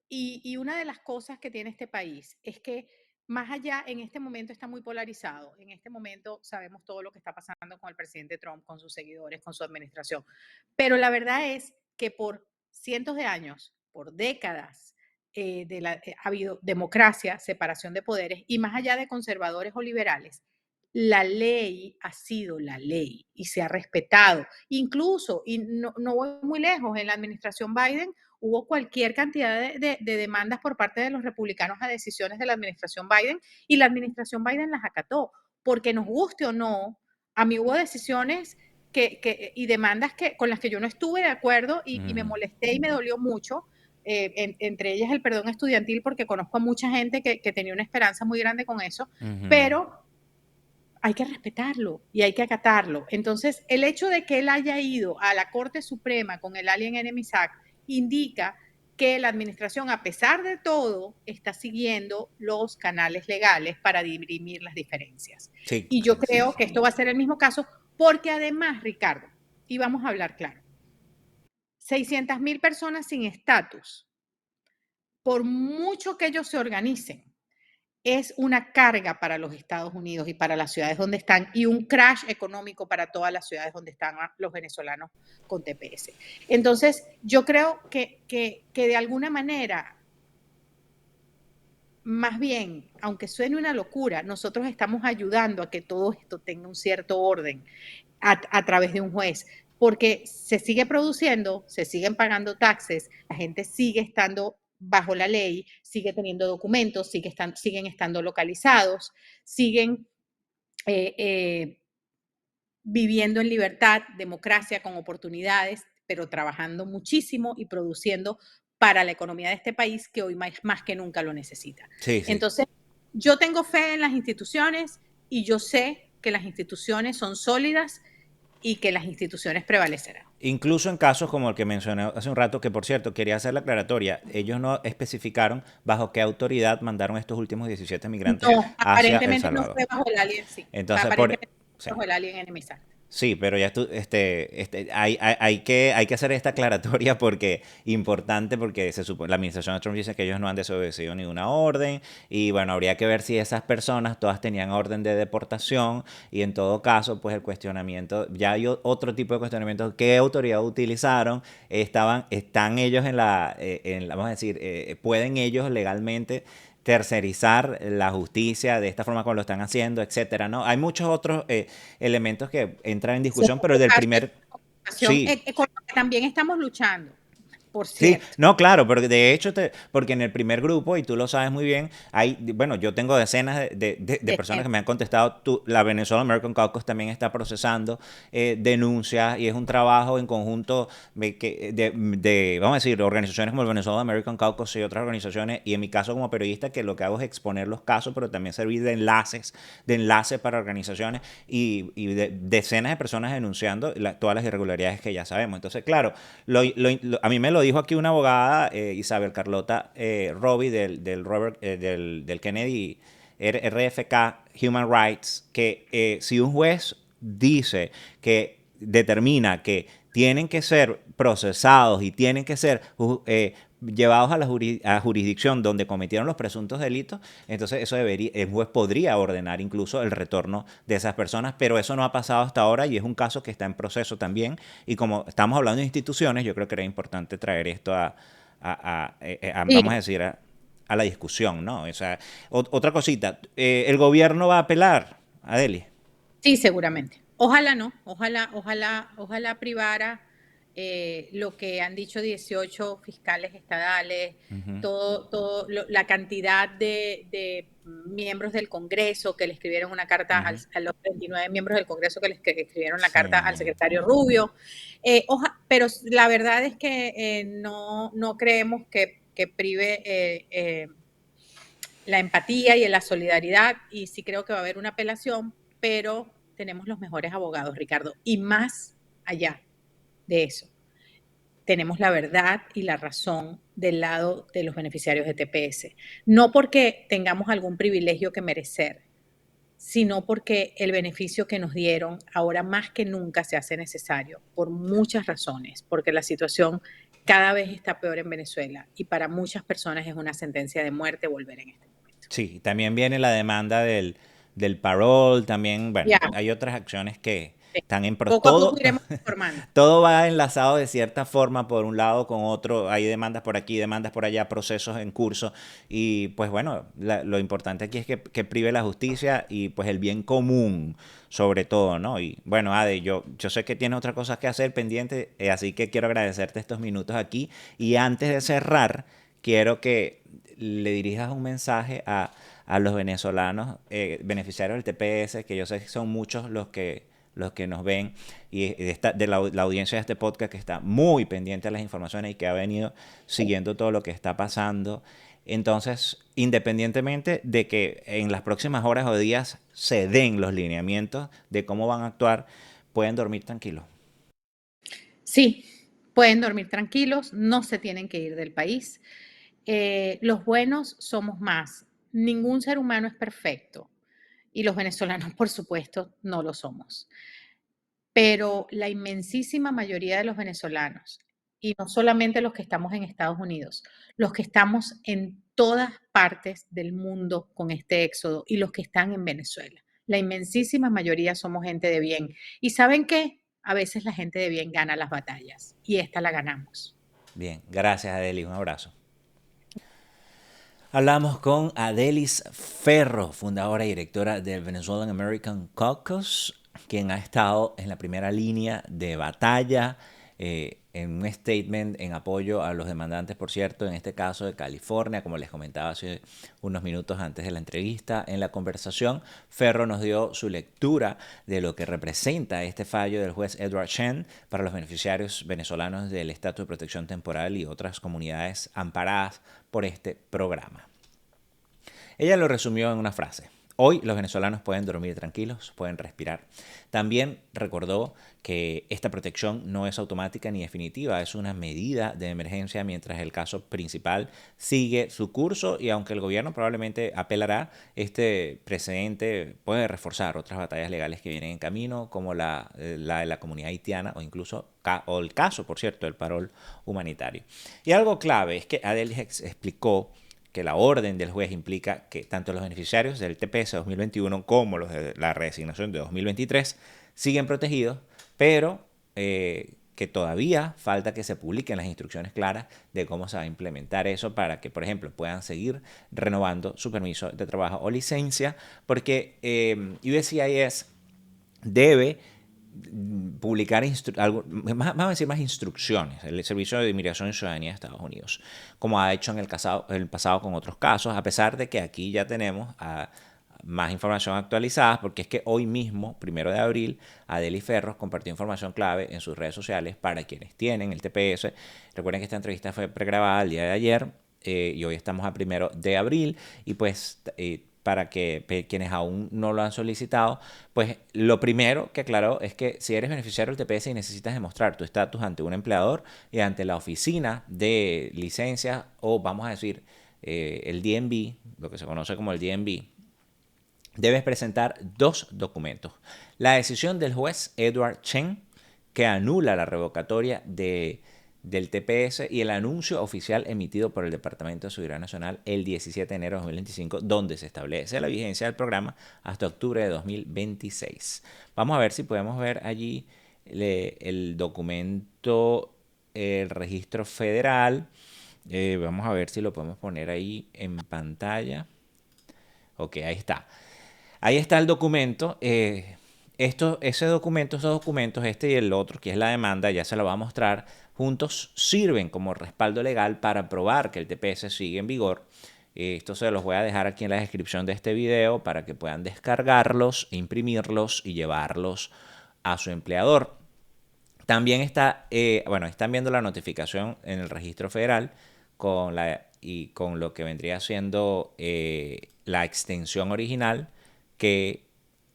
Y una de las cosas que tiene este país es que más allá, en este momento está muy polarizado. En este momento sabemos todo lo que está pasando con el presidente Trump, con sus seguidores, con su administración. Pero la verdad es que por cientos de años, por décadas, ha habido democracia, separación de poderes y más allá de conservadores o liberales, la ley ha sido la ley y se ha respetado. Incluso, y no voy muy lejos, en la administración Biden hubo cualquier cantidad de demandas por parte de los republicanos a decisiones de la administración Biden y la administración Biden las acató, porque nos guste o no, a mí hubo decisiones y demandas con las que yo no estuve de acuerdo y me molesté y me dolió mucho, entre ellas el perdón estudiantil, porque conozco a mucha gente que tenía una esperanza muy grande con eso, pero hay que respetarlo y hay que acatarlo. Entonces, el hecho de que él haya ido a la Corte Suprema con el Alien Enemies Act indica que la administración, a pesar de todo, está siguiendo los canales legales para dirimir las diferencias. Sí, Y yo creo que esto va a ser el mismo caso, porque además, Ricardo, y vamos a hablar claro, 600,000 personas sin estatus, por mucho que ellos se organicen, es una carga para los Estados Unidos y para las ciudades donde están y un crash económico para todas las ciudades donde están los venezolanos con TPS. Entonces, yo creo que de alguna manera, más bien, aunque suene una locura, nosotros estamos ayudando a que todo esto tenga un cierto orden a través de un juez, porque se sigue produciendo, se siguen pagando taxes, la gente sigue estando bajo la ley, sigue teniendo documentos, siguen estando localizados, siguen viviendo en libertad, democracia, con oportunidades, pero trabajando muchísimo y produciendo para la economía de este país que hoy más que nunca lo necesita. sí, sí. Entonces, yo tengo fe en las instituciones y yo sé que las instituciones son sólidas y que las instituciones prevalecerán. Incluso en casos como el que mencioné hace un rato, que por cierto, quería hacer la aclaratoria, ellos no especificaron bajo qué autoridad mandaron estos últimos 17 migrantes No, hacia El aparentemente no Salvador. fue bajo el Alien, sí. Entonces, Aparentemente sí. bajo el Alien Enemies Act. Sí, pero ya hay que hacer esta aclaratoria porque importante, porque la administración de Trump dice que ellos no han desobedecido ninguna orden y bueno, habría que ver si esas personas todas tenían orden de deportación y en todo caso, pues el cuestionamiento, ya hay otro tipo de cuestionamiento, ¿qué autoridad utilizaron? Están ellos vamos a decir, pueden ellos legalmente tercerizar la justicia de esta forma como lo están haciendo, etcétera, ¿no? Hay muchos otros elementos que entran en discusión, pero del primer... Sí, Con lo que también estamos luchando, por sí, cierto. no, claro, pero de hecho, porque en el primer grupo, y tú lo sabes muy bien, bueno, yo tengo decenas de personas que me han contestado, la Venezuela American Caucus también está procesando denuncias y es un trabajo en conjunto vamos a decir, organizaciones como el Venezuela American Caucus y otras organizaciones, y en mi caso como periodista, que lo que hago es exponer los casos, pero también servir de enlace para organizaciones y decenas de personas denunciando todas las irregularidades que ya sabemos. Entonces, claro, a mí me lo dijo aquí una abogada, Isabel Carlota Robbie, del Kennedy RFK Human Rights, que si un juez determina que tienen que ser procesados y tienen que ser llevados a la jurisdicción donde cometieron los presuntos delitos, entonces eso el juez podría ordenar incluso el retorno de esas personas, pero eso no ha pasado hasta ahora y es un caso que está en proceso también. Y como estamos hablando de instituciones, yo creo que era importante traer esto Sí, vamos a decir, a la discusión, ¿no? O sea, otra cosita, ¿el gobierno va a apelar, Adeli? sí, seguramente. Ojalá no, ojalá privara lo que han dicho 18 fiscales estadales, Ujú. la cantidad de miembros del Congreso que le escribieron una carta Ujú. a los 29 miembros del Congreso que que escribieron la Sí. carta al secretario Rubio. Pero la verdad es que no creemos que prive la empatía y la solidaridad, y sí creo que va a haber una apelación, pero tenemos los mejores abogados, Ricardo, y más allá de eso, tenemos la verdad y la razón del lado de los beneficiarios de TPS. No porque tengamos algún privilegio que merecer, sino porque el beneficio que nos dieron ahora más que nunca se hace necesario por muchas razones, porque la situación cada vez está peor en Venezuela y para muchas personas es una sentencia de muerte volver en este momento. Sí, también viene la demanda del parole, también, bueno, Ya, hay otras acciones que sí. están en Poco a poco iremos informando. todo va enlazado de cierta forma por un lado con otro, hay demandas por aquí, demandas por allá, procesos en curso y pues bueno, lo importante aquí es que prive la justicia y pues el bien común sobre todo, ¿no? Y bueno, Ade, yo sé que tienes otras cosas que hacer pendiente, así que quiero agradecerte estos minutos aquí y antes de cerrar, quiero que le dirijas un mensaje a los venezolanos beneficiarios del TPS, que yo sé que son muchos los que nos ven y la audiencia de este podcast que está muy pendiente de las informaciones y que ha venido siguiendo todo lo que está pasando. Entonces, independientemente de que en las próximas horas o días se den los lineamientos de cómo van a actuar, pueden dormir tranquilos. Sí, pueden dormir tranquilos, no se tienen que ir del país. Los buenos somos más. Ningún ser humano es perfecto y los venezolanos, por supuesto, no lo somos. Pero la inmensísima mayoría de los venezolanos, y no solamente los que estamos en Estados Unidos, los que estamos en todas partes del mundo con este éxodo y los que están en Venezuela, la inmensísima mayoría somos gente de bien. ¿Y saben qué? A veces la gente de bien gana las batallas y esta la ganamos. Bien, gracias Adeli, un abrazo. Hablamos con Adelis Ferro, fundadora y directora del Venezuelan American Caucus, quien ha estado en la primera línea de batalla, en un statement en apoyo a los demandantes, por cierto, en este caso de California, como les comentaba hace unos minutos antes de la entrevista. En la conversación, Ferro nos dio su lectura de lo que representa este fallo del juez Edward Chen para los beneficiarios venezolanos del estatus de protección temporal y otras comunidades amparadas por este programa. Ella lo resumió en una frase. Hoy los venezolanos pueden dormir tranquilos, pueden respirar. También recordó que esta protección no es automática ni definitiva, es una medida de emergencia mientras el caso principal sigue su curso y aunque el gobierno probablemente apelará, este precedente puede reforzar otras batallas legales que vienen en camino, como la de la comunidad haitiana o incluso o el caso, por cierto, del parol humanitario. Y algo clave es que Adel explicó que la orden del juez implica que tanto los beneficiarios del TPS 2021 como los de la reasignación de 2023 siguen protegidos, pero que todavía falta que se publiquen las instrucciones claras de cómo se va a implementar eso para que, por ejemplo, puedan seguir renovando su permiso de trabajo o licencia, porque USCIS debe publicar vamos a decir más instrucciones, el Servicio de Inmigración y Ciudadanía de Estados Unidos, como ha hecho en el pasado con otros casos, a pesar de que aquí ya tenemos más información actualizada, porque es que hoy mismo, 1 de abril, Adeli Ferros compartió información clave en sus redes sociales para quienes tienen el TPS. Recuerden que esta entrevista fue pregrabada el día de ayer y hoy estamos a 1 de abril y pues para que quienes aún no lo han solicitado, pues lo primero que aclaró es que si eres beneficiario del TPS y necesitas demostrar tu estatus ante un empleador y ante la oficina de licencias o vamos a decir el DMV, lo que se conoce como el DMV, debes presentar dos documentos. La decisión del juez Edward Chen que anula la revocatoria del TPS y el anuncio oficial emitido por el Departamento de Seguridad Nacional el 17 de enero de 2025, donde se establece la vigencia del programa hasta octubre de 2026. Vamos a ver si podemos ver allí el documento, el registro federal. Vamos a ver si lo podemos poner ahí en pantalla. Ok, ahí está. Ahí está el documento. Esos documentos, este y el otro, que es la demanda, ya se lo va a mostrar, juntos sirven como respaldo legal para probar que el TPS sigue en vigor. Esto se los voy a dejar aquí en la descripción de este video para que puedan descargarlos, imprimirlos y llevarlos a su empleador. También está, están viendo la notificación en el registro federal con lo que vendría siendo la extensión original que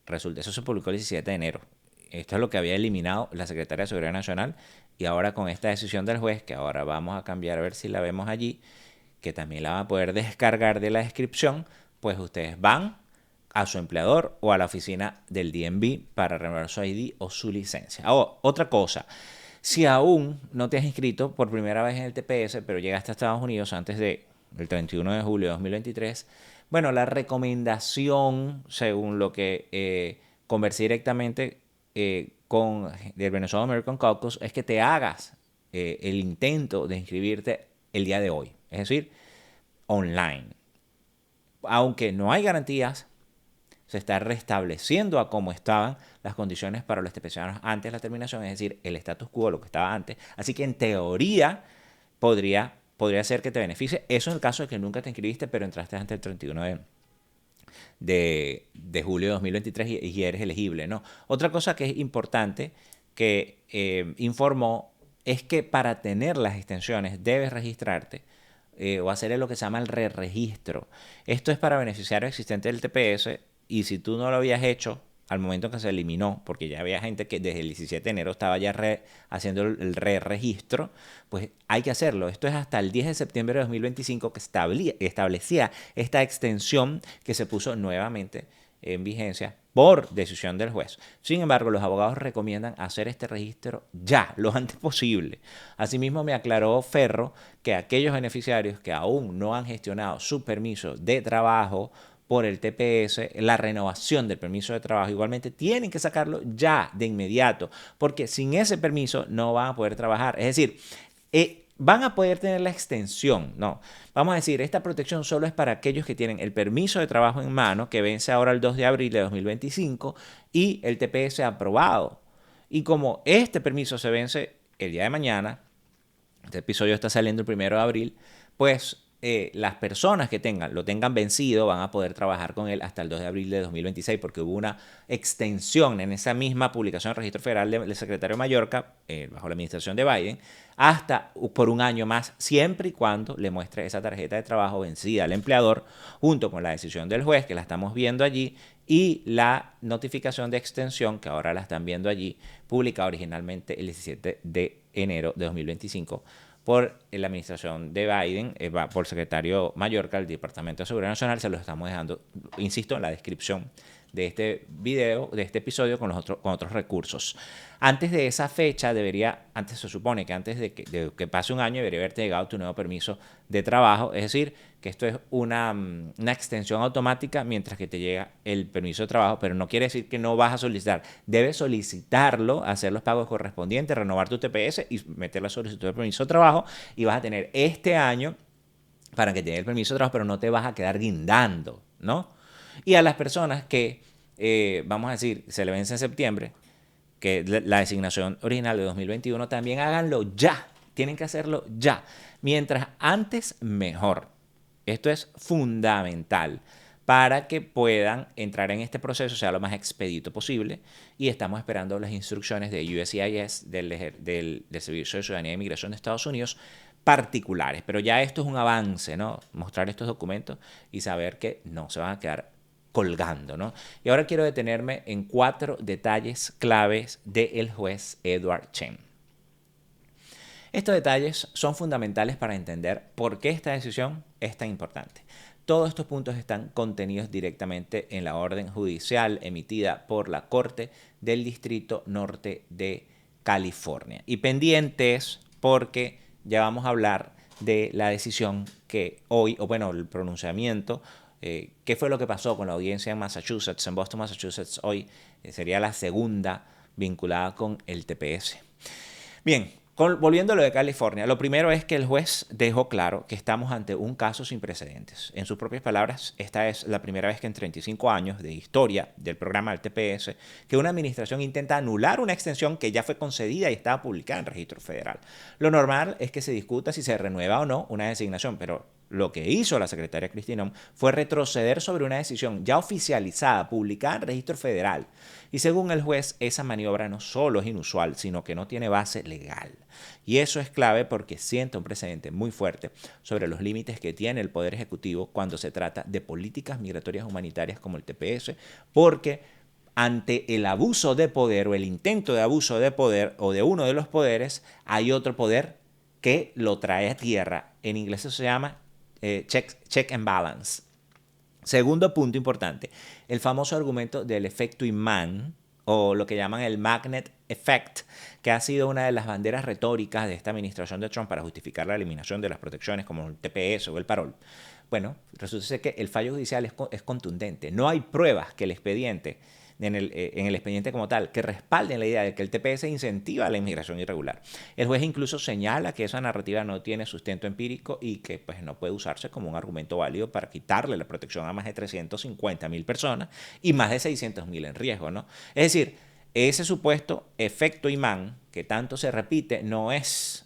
resulta. Eso se publicó el 17 de enero. Esto es lo que había eliminado la Secretaría de Seguridad Nacional, y ahora con esta decisión del juez, que ahora vamos a cambiar a ver si la vemos allí, que también la van a poder descargar de la descripción, pues ustedes van a su empleador o a la oficina del DMV para renovar su ID o su licencia. Otra cosa, si aún no te has inscrito por primera vez en el TPS, pero llegaste a Estados Unidos antes del 31 de julio de 2023, bueno, la recomendación, según lo que conversé directamente con el Venezuelan American Caucus, es que te hagas el intento de inscribirte el día de hoy, es decir, online. Aunque no hay garantías, se está restableciendo a cómo estaban las condiciones para los TPS antes de la terminación, es decir, el status quo, lo que estaba antes. Así que en teoría podría ser que te beneficie. Eso en el caso de que nunca te inscribiste, pero entraste antes del 31 de julio de 2023 y eres elegible, ¿no? Otra cosa que es importante que informó es que para tener las extensiones debes registrarte o hacer lo que se llama el re-registro. Esto es para beneficiarios existentes del TPS, y si tú no lo habías hecho al momento en que se eliminó, porque ya había gente que desde el 17 de enero estaba ya haciendo el re-registro, pues hay que hacerlo. Esto es hasta el 10 de septiembre de 2025 que establecía esta extensión que se puso nuevamente en vigencia por decisión del juez. Sin embargo, los abogados recomiendan hacer este registro ya, lo antes posible. Asimismo, me aclaró Ferro que aquellos beneficiarios que aún no han gestionado su permiso de trabajo por el TPS, la renovación del permiso de trabajo, igualmente tienen que sacarlo ya, de inmediato, porque sin ese permiso no van a poder trabajar. Es decir, van a poder tener la extensión, no. Vamos a decir, esta protección solo es para aquellos que tienen el permiso de trabajo en mano, que vence ahora el 2 de abril de 2025, y el TPS aprobado. Y como este permiso se vence el día de mañana, este episodio está saliendo el 1 de abril, pues las personas que lo tengan vencido van a poder trabajar con él hasta el 2 de abril de 2026, porque hubo una extensión en esa misma publicación del Registro Federal del Secretario de Mallorca, bajo la administración de Biden, hasta por un año más, siempre y cuando le muestre esa tarjeta de trabajo vencida al empleador, junto con la decisión del juez, que la estamos viendo allí, y la notificación de extensión, que ahora la están viendo allí, publicada originalmente el 17 de enero de 2025, por la administración de Biden, por el secretario Mallorca, el Departamento de Seguridad Nacional. Se los estamos dejando, insisto, en la descripción de este video, de este episodio, con otros recursos. Antes de esa fecha se supone que antes de que pase un año debería haberte llegado tu nuevo permiso de trabajo, es decir, que esto es una extensión automática mientras que te llega el permiso de trabajo, pero no quiere decir que no vas a solicitar. Debes solicitarlo, hacer los pagos correspondientes, renovar tu TPS y meter la solicitud de permiso de trabajo, y vas a tener este año para que te dé el permiso de trabajo, pero no te vas a quedar guindando, ¿no? Y a las personas que, vamos a decir, se le vence en septiembre, que la designación original de 2021, también háganlo ya. Tienen que hacerlo ya. Mientras antes, mejor. Esto es fundamental para que puedan entrar en este proceso, sea lo más expedito posible. Y estamos esperando las instrucciones de USCIS, del Servicio de Ciudadanía e Inmigración de Estados Unidos, particulares. Pero ya esto es un avance, ¿no? Mostrar estos documentos y saber que no se van a quedar colgando, ¿no? Y ahora quiero detenerme en 4 detalles claves del juez Edward Chen. Estos detalles son fundamentales para entender por qué esta decisión es tan importante. Todos estos puntos están contenidos directamente en la orden judicial emitida por la Corte del Distrito Norte de California. Y pendientes porque ya vamos a hablar de la decisión que hoy, o bueno, el pronunciamiento, qué fue lo que pasó con la audiencia en Massachusetts, en Boston, Massachusetts, hoy sería la segunda vinculada con el TPS. Bien, volviendo a lo de California, lo primero es que el juez dejó claro que estamos ante un caso sin precedentes. En sus propias palabras, esta es la primera vez que en 35 años de historia del programa del TPS que una administración intenta anular una extensión que ya fue concedida y estaba publicada en registro federal. Lo normal es que se discuta si se renueva o no una designación, pero lo que hizo la secretaria Kristi Noem fue retroceder sobre una decisión ya oficializada, publicada en registro federal. Y según el juez, esa maniobra no solo es inusual, sino que no tiene base legal. Y eso es clave porque sienta un precedente muy fuerte sobre los límites que tiene el Poder Ejecutivo cuando se trata de políticas migratorias humanitarias como el TPS, porque ante el abuso de poder o el intento de abuso de poder o de uno de los poderes, hay otro poder que lo trae a tierra. En inglés eso se llama check and balance. Segundo punto importante, el famoso argumento del efecto imán, o lo que llaman el magnet effect, que ha sido una de las banderas retóricas de esta administración de Trump para justificar la eliminación de las protecciones como el TPS o el parol. Bueno, resulta ser que el fallo judicial es contundente. No hay pruebas que el expediente, en el expediente como tal, que respalden la idea de que el TPS incentiva la inmigración irregular. El juez incluso señala que esa narrativa no tiene sustento empírico y que pues, no puede usarse como un argumento válido para quitarle la protección a más de 350,000 personas y más de 600,000 en riesgo, ¿no? Es decir, ese supuesto efecto imán que tanto se repite no es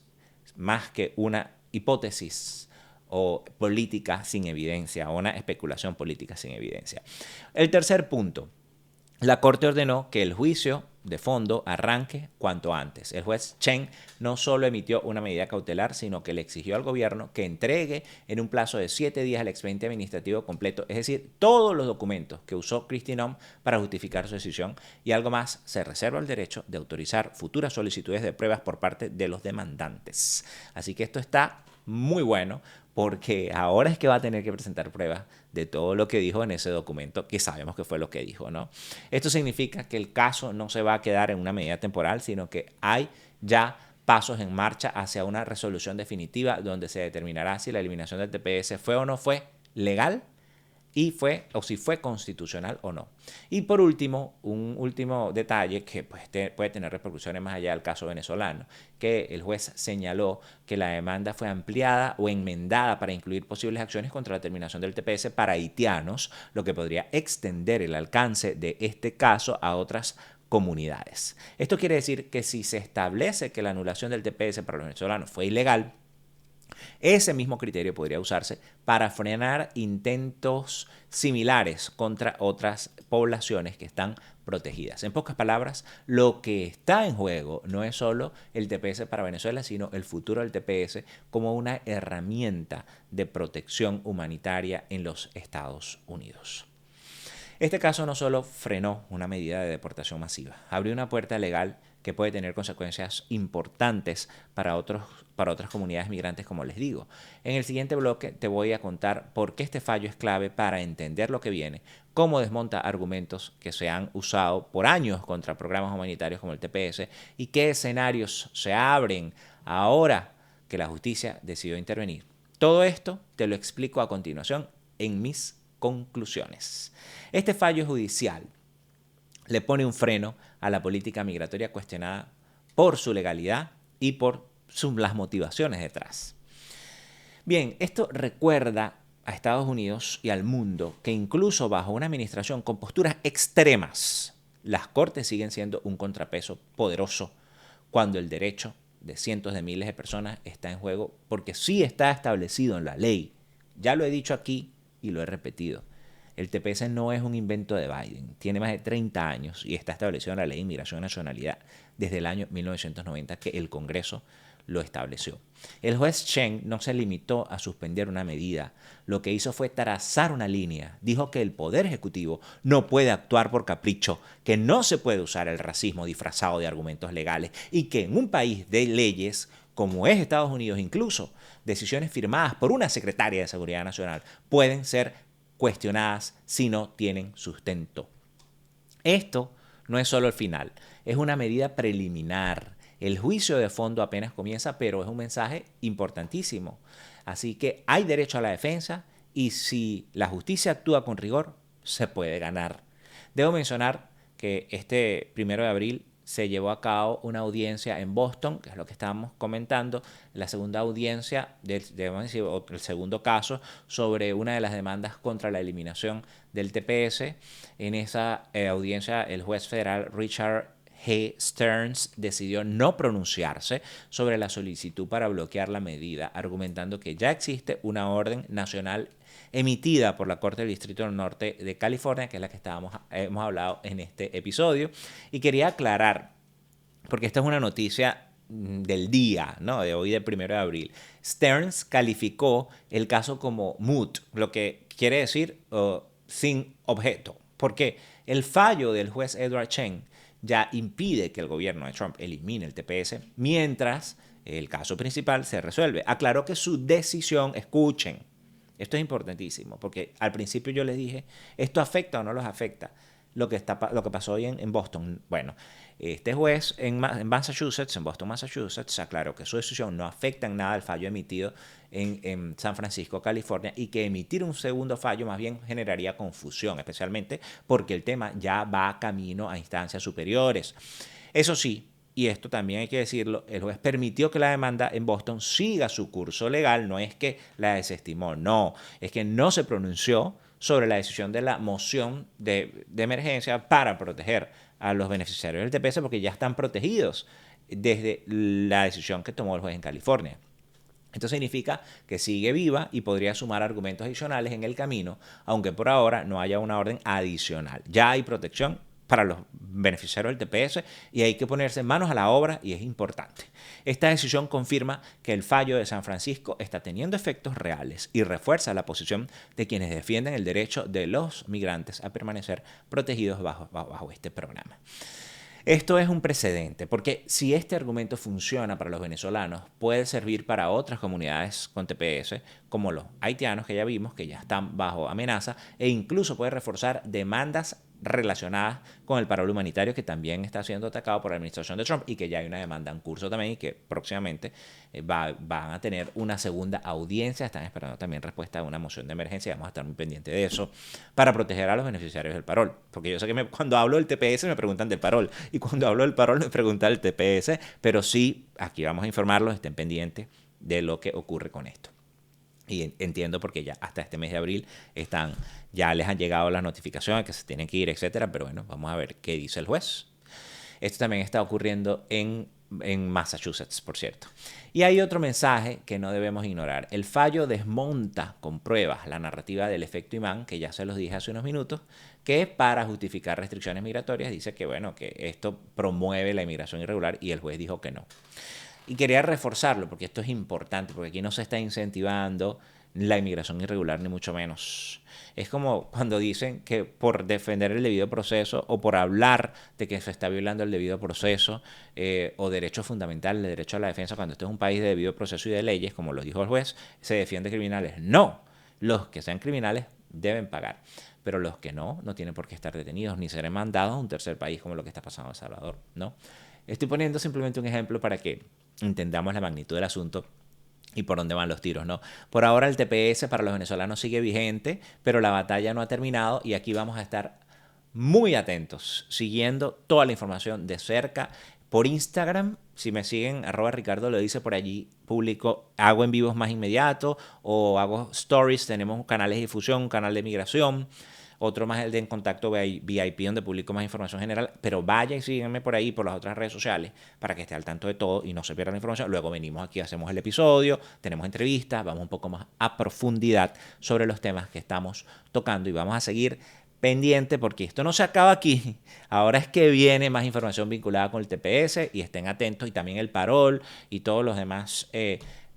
más que una hipótesis o política sin evidencia, o una especulación política sin evidencia. El tercer punto. La Corte ordenó que el juicio de fondo arranque cuanto antes. El juez Chen no solo emitió una medida cautelar, sino que le exigió al gobierno que entregue en un plazo de 7 días el expediente administrativo completo, es decir, todos los documentos que usó Kristi Noem para justificar su decisión, y algo más, se reserva el derecho de autorizar futuras solicitudes de pruebas por parte de los demandantes. Así que esto está muy bueno, porque ahora es que va a tener que presentar pruebas de todo lo que dijo en ese documento, que sabemos que fue lo que dijo, ¿no? Esto significa que el caso no se va a quedar en una medida temporal, sino que hay ya pasos en marcha hacia una resolución definitiva donde se determinará si la eliminación del TPS fue o no fue legal y si fue constitucional o no. Y por último, un último detalle que pues, puede tener repercusiones más allá del caso venezolano, que el juez señaló que la demanda fue ampliada o enmendada para incluir posibles acciones contra la terminación del TPS para haitianos, lo que podría extender el alcance de este caso a otras comunidades. Esto quiere decir que si se establece que la anulación del TPS para los venezolanos fue ilegal, ese mismo criterio podría usarse para frenar intentos similares contra otras poblaciones que están protegidas. En pocas palabras, lo que está en juego no es solo el TPS para Venezuela, sino el futuro del TPS como una herramienta de protección humanitaria en los Estados Unidos. Este caso no solo frenó una medida de deportación masiva, abrió una puerta legal que puede tener consecuencias importantes para otras comunidades migrantes, como les digo. En el siguiente bloque te voy a contar por qué este fallo es clave para entender lo que viene, cómo desmonta argumentos que se han usado por años contra programas humanitarios como el TPS y qué escenarios se abren ahora que la justicia decidió intervenir. Todo esto te lo explico a continuación en mis conclusiones. Este fallo judicial le pone un freno a la política migratoria cuestionada por su legalidad y por las motivaciones detrás. Bien, esto recuerda a Estados Unidos y al mundo que incluso bajo una administración con posturas extremas, las cortes siguen siendo un contrapeso poderoso cuando el derecho de cientos de miles de personas está en juego, porque sí está establecido en la ley. Ya lo he dicho aquí y lo he repetido. El TPS no es un invento de Biden, tiene más de 30 años y está establecido en la Ley de Inmigración y Nacionalidad desde el año 1990 que el Congreso lo estableció. El juez Chen no se limitó a suspender una medida, lo que hizo fue trazar una línea. Dijo que el Poder Ejecutivo no puede actuar por capricho, que no se puede usar el racismo disfrazado de argumentos legales y que en un país de leyes como es Estados Unidos, incluso decisiones firmadas por una secretaria de Seguridad Nacional pueden ser cuestionadas si no tienen sustento. Esto no es solo el final, es una medida preliminar. El juicio de fondo apenas comienza, pero es un mensaje importantísimo. Así que hay derecho a la defensa y si la justicia actúa con rigor, se puede ganar. Debo mencionar que este 1 de abril se llevó a cabo una audiencia en Boston, que es lo que estábamos comentando, la segunda audiencia, el segundo caso sobre una de las demandas contra la eliminación del TPS. En esa audiencia el juez federal Richard G. Stearns decidió no pronunciarse sobre la solicitud para bloquear la medida, argumentando que ya existe una orden nacional emitida por la Corte del Distrito del Norte de California, que es la que hemos hablado en este episodio. Y quería aclarar, porque esta es una noticia del día, ¿no? De hoy, del 1 de abril. Stearns calificó el caso como moot, lo que quiere decir sin objeto, porque el fallo del juez Edward Chen ya impide que el gobierno de Trump elimine el TPS mientras el caso principal se resuelve. Aclaró que su decisión, escuchen, esto es importantísimo, porque al principio yo les dije, ¿esto afecta o no los afecta? Lo que pasó hoy en Boston. Bueno, este juez en Boston, Massachusetts, aclaró que su decisión no afecta en nada al fallo emitido en San Francisco, California, y que emitir un segundo fallo más bien generaría confusión, especialmente porque el tema ya va camino a instancias superiores. Eso sí, y esto también hay que decirlo, el juez permitió que la demanda en Boston siga su curso legal, no es que la desestimó, no, es que no se pronunció sobre la decisión de la moción de emergencia para proteger a los beneficiarios del TPS porque ya están protegidos desde la decisión que tomó el juez en California. Esto significa que sigue viva y podría sumar argumentos adicionales en el camino, aunque por ahora no haya una orden adicional. Ya hay protección para los beneficiarios del TPS y hay que ponerse manos a la obra y es importante. Esta decisión confirma que el fallo de San Francisco está teniendo efectos reales y refuerza la posición de quienes defienden el derecho de los migrantes a permanecer protegidos bajo este programa. Esto es un precedente, porque si este argumento funciona para los venezolanos, puede servir para otras comunidades con TPS, como los haitianos que ya vimos, que ya están bajo amenaza, e incluso puede reforzar demandas relacionadas con el paro humanitario que también está siendo atacado por la administración de Trump y que ya hay una demanda en curso también y que próximamente van a tener una segunda audiencia. Están esperando también respuesta a una moción de emergencia y vamos a estar muy pendientes de eso para proteger a los beneficiarios del parol. Porque yo sé que cuando hablo del TPS me preguntan del parol y cuando hablo del parol me preguntan del TPS, pero sí, aquí vamos a informarlos, estén pendientes de lo que ocurre con esto. Y entiendo porque ya hasta este mes de abril ya les han llegado las notificaciones que se tienen que ir, etcétera. Pero bueno, vamos a ver qué dice el juez. Esto también está ocurriendo en Massachusetts, por cierto. Y hay otro mensaje que no debemos ignorar. El fallo desmonta con pruebas la narrativa del efecto imán, que ya se los dije hace unos minutos, que para justificar restricciones migratorias dice que, bueno, que esto promueve la inmigración irregular y el juez dijo que no. Y quería reforzarlo porque esto es importante, porque aquí no se está incentivando la inmigración irregular, ni mucho menos. Es como cuando dicen que por defender el debido proceso o por hablar de que se está violando el debido proceso o derechos fundamentales, el derecho a la defensa, cuando este es un país de debido proceso y de leyes, como lo dijo el juez, se defiende criminales. No, los que sean criminales deben pagar, pero los que no tienen por qué estar detenidos ni ser mandados a un tercer país como lo que está pasando en El Salvador, ¿no? Estoy poniendo simplemente un ejemplo para que entendamos la magnitud del asunto y por dónde van los tiros, ¿no? Por ahora el TPS para los venezolanos sigue vigente, pero la batalla no ha terminado y aquí vamos a estar muy atentos, siguiendo toda la información de cerca. Por Instagram, si me siguen, @Ricardo lo dice, por allí publico, hago en vivos más inmediato o hago stories, tenemos canales de difusión, un canal de migración, otro más el de En Contacto VIP, donde publico más información general, pero vaya y síguenme por ahí, por las otras redes sociales, para que esté al tanto de todo y no se pierda la información. Luego venimos aquí, hacemos el episodio, tenemos entrevistas, vamos un poco más a profundidad sobre los temas que estamos tocando y vamos a seguir pendiente porque esto no se acaba aquí. Ahora es que viene más información vinculada con el TPS y estén atentos, y también el parol y todos los demás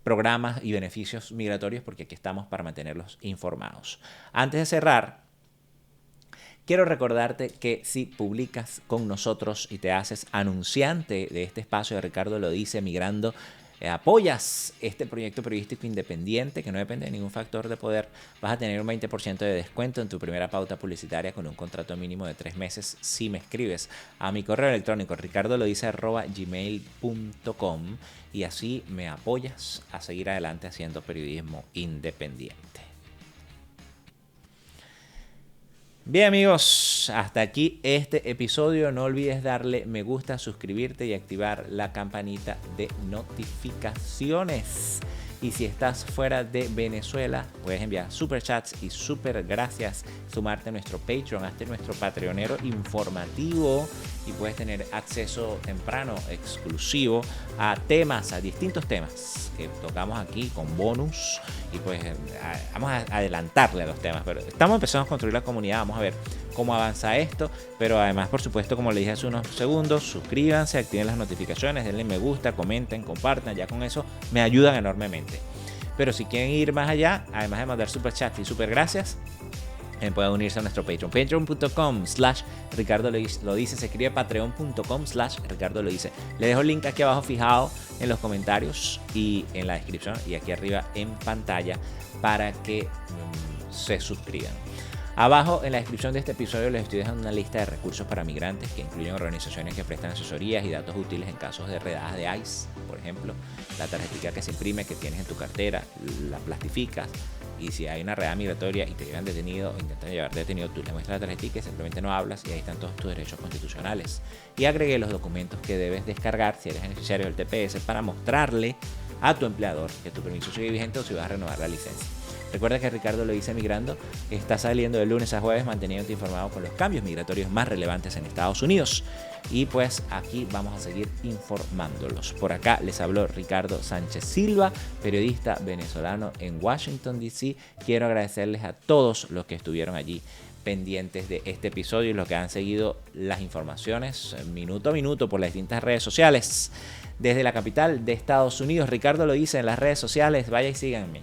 programas y beneficios migratorios, porque aquí estamos para mantenerlos informados. Antes de cerrar, quiero recordarte que si publicas con nosotros y te haces anunciante de este espacio de Ricardo lo dice migrando, apoyas este proyecto periodístico independiente que no depende de ningún factor de poder, vas a tener un 20% de descuento en tu primera pauta publicitaria con un contrato mínimo de 3 meses si me escribes a mi correo electrónico ricardolodice@gmail.com y así me apoyas a seguir adelante haciendo periodismo independiente. Bien amigos, hasta aquí este episodio. No olvides darle me gusta, suscribirte y activar la campanita de notificaciones. Y si estás fuera de Venezuela, puedes enviar superchats y super gracias, sumarte a nuestro Patreon, hazte nuestro patreonero informativo y puedes tener acceso temprano, exclusivo a temas, a distintos temas que tocamos aquí con bonus. Y pues vamos a adelantarle a los temas, pero estamos empezando a construir la comunidad, vamos a ver cómo avanza esto, pero además por supuesto, como le dije hace unos segundos, suscríbanse, activen las notificaciones, denle me gusta, comenten, compartan, ya con eso me ayudan enormemente. Pero si quieren ir más allá, además de mandar super chat y super gracias, pueden unirse a nuestro Patreon, patreon.com/Ricardo lo dice, se escribe patreon.com/Ricardo lo dice. Le dejo el link aquí abajo fijado en los comentarios y en la descripción y aquí arriba en pantalla para que se suscriban. Abajo en la descripción de este episodio les estoy dejando una lista de recursos para migrantes que incluyen organizaciones que prestan asesorías y datos útiles en casos de redadas de ICE, por ejemplo, la tarjetita que se imprime que tienes en tu cartera, la plastificas y si hay una redada migratoria y te llevan detenido o intentan llevar detenido, tú le muestras la tarjetita y simplemente no hablas y ahí están todos tus derechos constitucionales. Y agregué los documentos que debes descargar si eres beneficiario del TPS para mostrarle a tu empleador que tu permiso sigue vigente o si vas a renovar la licencia. Recuerda que Ricardo lo dice migrando, está saliendo de lunes a jueves manteniéndote informado con los cambios migratorios más relevantes en Estados Unidos. Y pues aquí vamos a seguir informándolos. Por acá les habló Ricardo Sánchez Silva, periodista venezolano en Washington, D.C. Quiero agradecerles a todos los que estuvieron allí pendientes de este episodio y los que han seguido las informaciones minuto a minuto por las distintas redes sociales. Desde la capital de Estados Unidos, Ricardo lo dice en las redes sociales, vaya y síganme.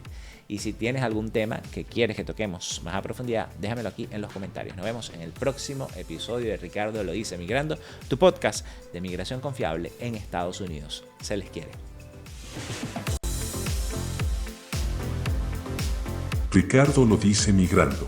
Y si tienes algún tema que quieres que toquemos más a profundidad, déjamelo aquí en los comentarios. Nos vemos en el próximo episodio de Ricardo lo dice migrando, tu podcast de migración confiable en Estados Unidos. Se les quiere. Ricardo lo dice migrando.